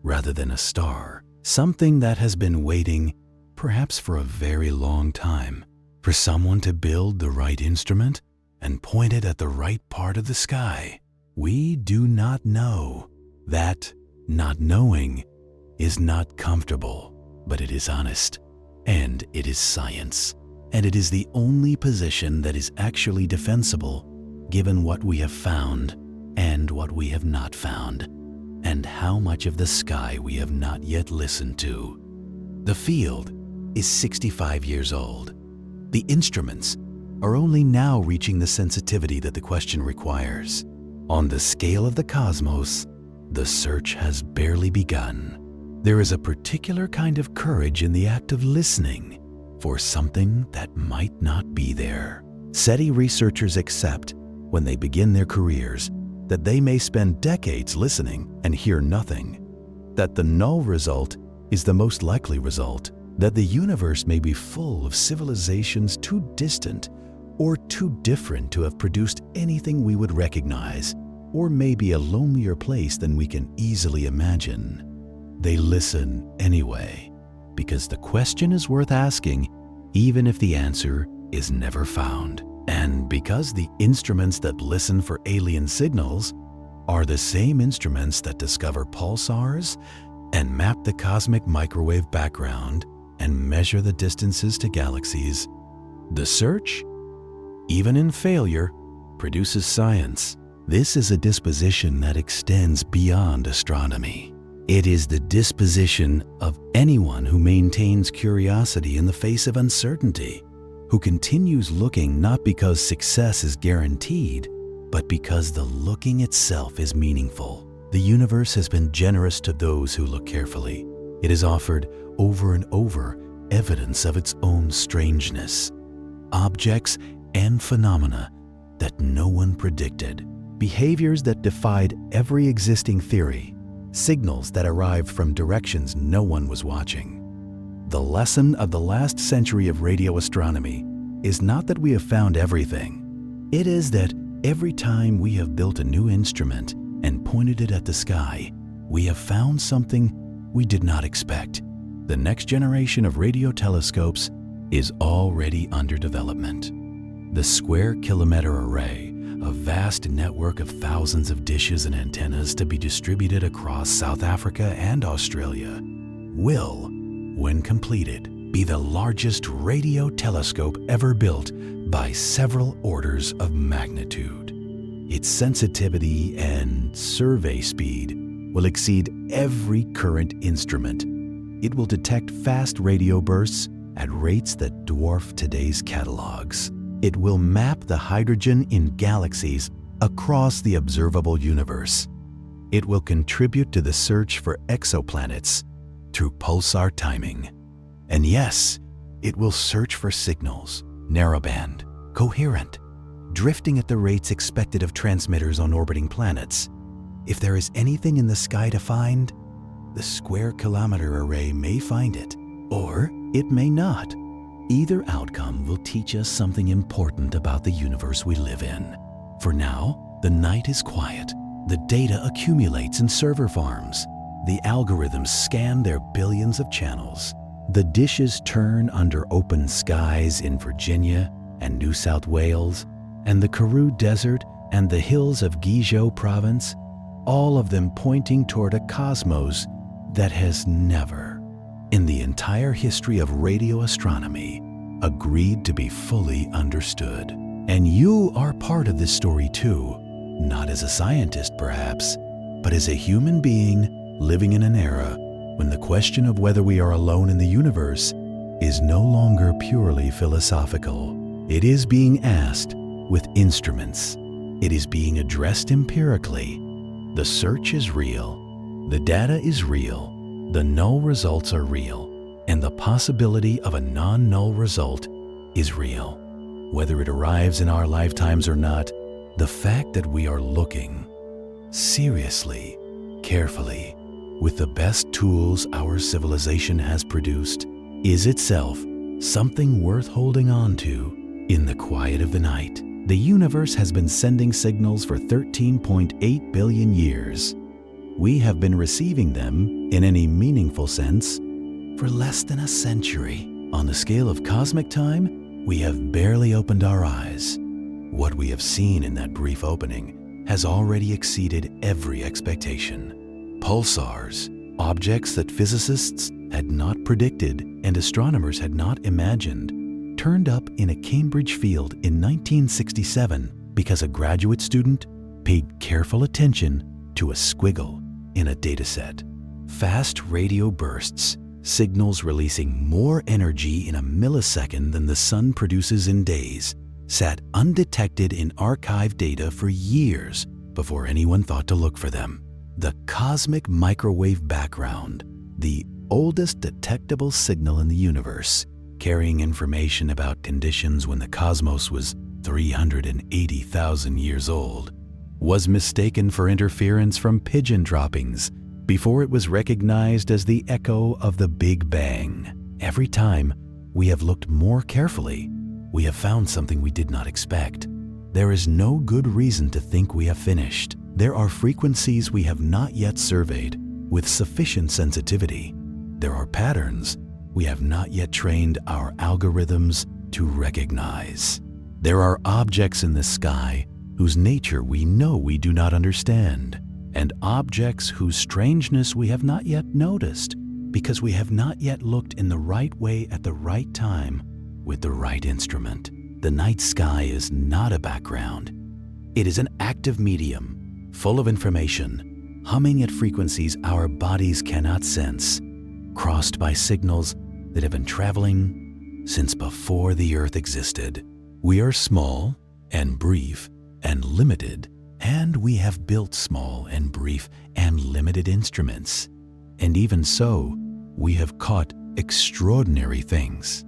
rather than a star, something that has been waiting, perhaps for a very long time, for someone to build the right instrument and point it at the right part of the sky. We do not know. That not knowing is not comfortable, but it is honest, and it is science, and it is the only position that is actually defensible given what we have found and what we have not found, and how much of the sky we have not yet listened to. The field is 65 years old. The instruments are only now reaching the sensitivity that the question requires. On the scale of the cosmos, the search has barely begun. There is a particular kind of courage in the act of listening for something that might not be there. SETI researchers accept, when they begin their careers, that they may spend decades listening and hear nothing, that the null result is the most likely result, that the universe may be full of civilizations too distant or too different to have produced anything we would recognize, or maybe a lonelier place than we can easily imagine. They listen anyway, because the question is worth asking, even if the answer is never found. And because the instruments that listen for alien signals are the same instruments that discover pulsars and map the cosmic microwave background and measure the distances to galaxies, the search, even in failure, produces science. This is a disposition that extends beyond astronomy. It is the disposition of anyone who maintains curiosity in the face of uncertainty, who continues looking not because success is guaranteed, but because the looking itself is meaningful. The universe has been generous to those who look carefully. It has offered over and over evidence of its own strangeness, objects and phenomena that no one predicted, behaviors that defied every existing theory, signals that arrived from directions no one was watching. The lesson of the last century of radio astronomy is not that we have found everything. It is that every time we have built a new instrument and pointed it at the sky, we have found something we did not expect. The next generation of radio telescopes is already under development. The Square Kilometre Array, a vast network of thousands of dishes and antennas to be distributed across South Africa and Australia, will, when completed, be the largest radio telescope ever built by several orders of magnitude. Its sensitivity and survey speed will exceed every current instrument. It will detect fast radio bursts at rates that dwarf today's catalogs. It will map the hydrogen in galaxies across the observable universe. It will contribute to the search for exoplanets through pulsar timing. And yes, it will search for signals, narrowband, coherent, drifting at the rates expected of transmitters on orbiting planets. If there is anything in the sky to find, the Square Kilometre Array may find it, or it may not. Either outcome will teach us something important about the universe we live in. For now, the night is quiet. The data accumulates in server farms. The algorithms scan their billions of channels. The dishes turn under open skies in Virginia and New South Wales, and the Karoo Desert and the hills of Guizhou Province, all of them pointing toward a cosmos that has never, in the entire history of radio astronomy, agreed to be fully understood. And you are part of this story too, not as a scientist perhaps, but as a human being living in an era when the question of whether we are alone in the universe is no longer purely philosophical. It is being asked with instruments. It is being addressed empirically. The search is real. The data is real. The null results are real. And the possibility of a non-null result is real. Whether it arrives in our lifetimes or not, the fact that we are looking seriously, carefully, with the best tools our civilization has produced is itself something worth holding on to in the quiet of the night. The universe has been sending signals for 13.8 billion years. We have been receiving them, in any meaningful sense, for less than a century. On the scale of cosmic time, we have barely opened our eyes. What we have seen in that brief opening has already exceeded every expectation. Pulsars, objects that physicists had not predicted and astronomers had not imagined, turned up in a Cambridge field in 1967 because a graduate student paid careful attention to a squiggle in a dataset. Fast radio bursts, signals releasing more energy in a millisecond than the sun produces in days, sat undetected in archived data for years before anyone thought to look for them. The cosmic microwave background, the oldest detectable signal in the universe, carrying information about conditions when the cosmos was 380,000 years old, was mistaken for interference from pigeon droppings before it was recognized as the echo of the Big Bang. Every time we have looked more carefully, we have found something we did not expect. There is no good reason to think we have finished. There are frequencies we have not yet surveyed with sufficient sensitivity. There are patterns we have not yet trained our algorithms to recognize. There are objects in the sky whose nature we know we do not understand, and objects whose strangeness we have not yet noticed because we have not yet looked in the right way at the right time with the right instrument. The night sky is not a background. It is an active medium, full of information, humming at frequencies our bodies cannot sense, crossed by signals that have been traveling since before the Earth existed. We are small and brief and limited And we have built small and brief and limited instruments. And even so, we have caught extraordinary things.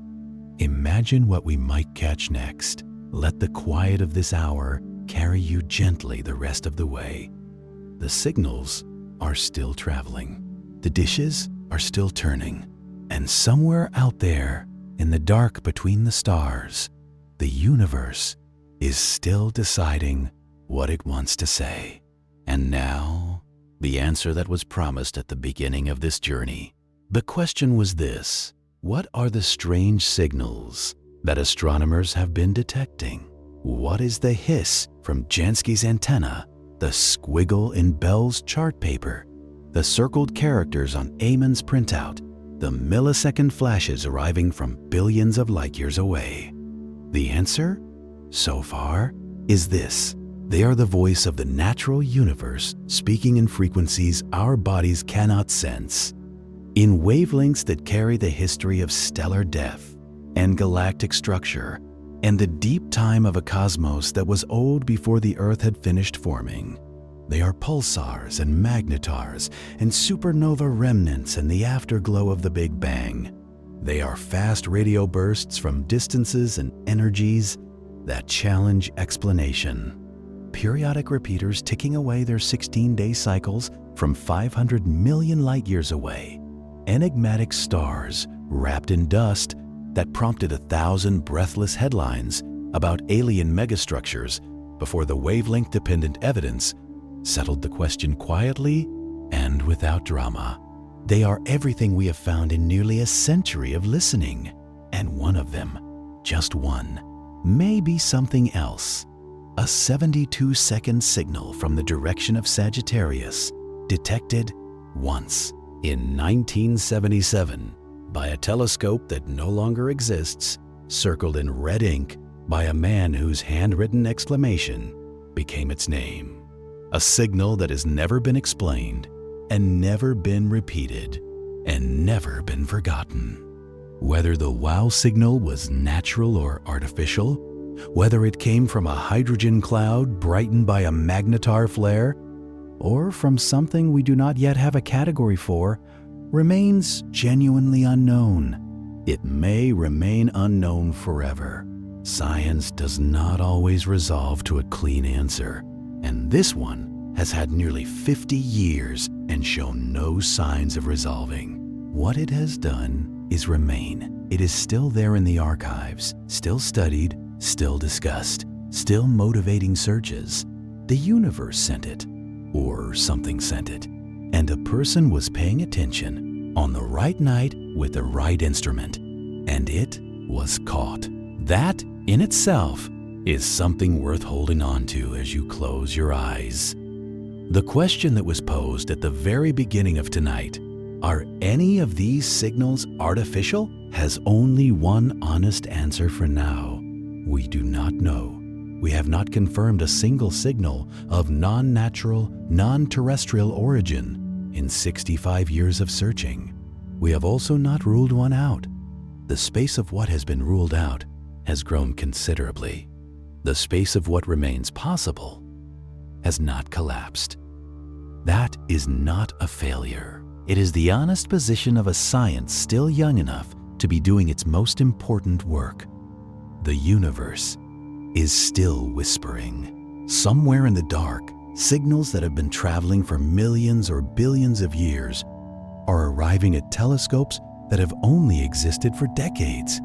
Imagine what we might catch next. Let the quiet of this hour carry you gently the rest of the way. The signals are still traveling. The dishes are still turning. And somewhere out there, in the dark between the stars, the universe is still deciding what it wants to say. And now, the answer that was promised at the beginning of this journey. The question was this: what are the strange signals that astronomers have been detecting? What is the hiss from Jansky's antenna, the squiggle in Bell's chart paper, the circled characters on Eamon's printout, the millisecond flashes arriving from billions of light years away? The answer, so far, is this: they are the voice of the natural universe speaking in frequencies our bodies cannot sense, in wavelengths that carry the history of stellar death and galactic structure and the deep time of a cosmos that was old before the Earth had finished forming. They are pulsars and magnetars and supernova remnants in the afterglow of the Big Bang. They are fast radio bursts from distances and energies that challenge explanation. Periodic repeaters ticking away their 16-day cycles from 500 million light-years away. Enigmatic stars wrapped in dust that prompted 1,000 breathless headlines about alien megastructures before the wavelength-dependent evidence settled the question quietly and without drama. They are everything we have found in nearly a century of listening, and one of them, just one, may be something else. A 72-second signal from the direction of Sagittarius, detected once in 1977 by a telescope that no longer exists, circled in red ink by a man whose handwritten exclamation became its name. A signal that has never been explained and never been repeated and never been forgotten. Whether the wow signal was natural or artificial, whether it came from a hydrogen cloud brightened by a magnetar flare, or from something we do not yet have a category for, remains genuinely unknown. It may remain unknown forever. Science does not always resolve to a clean answer, and this one has had nearly 50 years and shown no signs of resolving. What it has done is remain. It is still there in the archives, still studied, still discussed, still motivating searches. The universe sent it, or something sent it, and a person was paying attention on the right night with the right instrument, and it was caught. That, in itself, is something worth holding on to as you close your eyes. The question that was posed at the very beginning of tonight, are any of these signals artificial, has only one honest answer for now. We do not know. We have not confirmed a single signal of non-natural, non-terrestrial origin in 65 years of searching. We have also not ruled one out. The space of what has been ruled out has grown considerably. The space of what remains possible has not collapsed. That is not a failure. It is the honest position of a science still young enough to be doing its most important work. The universe is still whispering. Somewhere in the dark, signals that have been traveling for millions or billions of years are arriving at telescopes that have only existed for decades.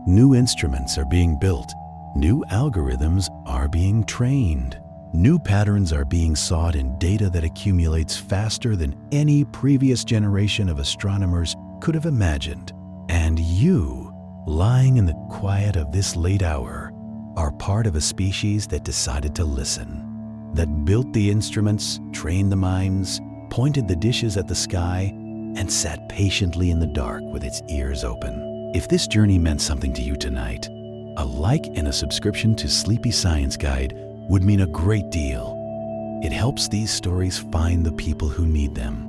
New instruments are being built. New algorithms are being trained. New patterns are being sought in data that accumulates faster than any previous generation of astronomers could have imagined. And you, lying in the quiet of this late hour, are part of a species that decided to listen, that built the instruments, trained the minds, pointed the dishes at the sky, and sat patiently in the dark with its ears open. If this journey meant something to you tonight, a like and a subscription to Sleepy Science Guide would mean a great deal. It helps these stories find the people who need them.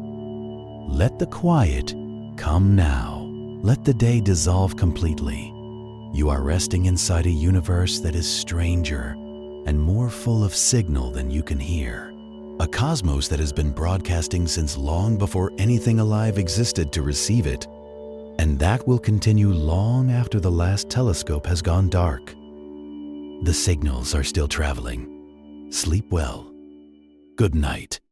Let the quiet come now. Let the day dissolve completely. You are resting inside a universe that is stranger, and more full of signal than you can hear. A cosmos that has been broadcasting since long before anything alive existed to receive it, and that will continue long after the last telescope has gone dark. The signals are still traveling. Sleep well. Good night.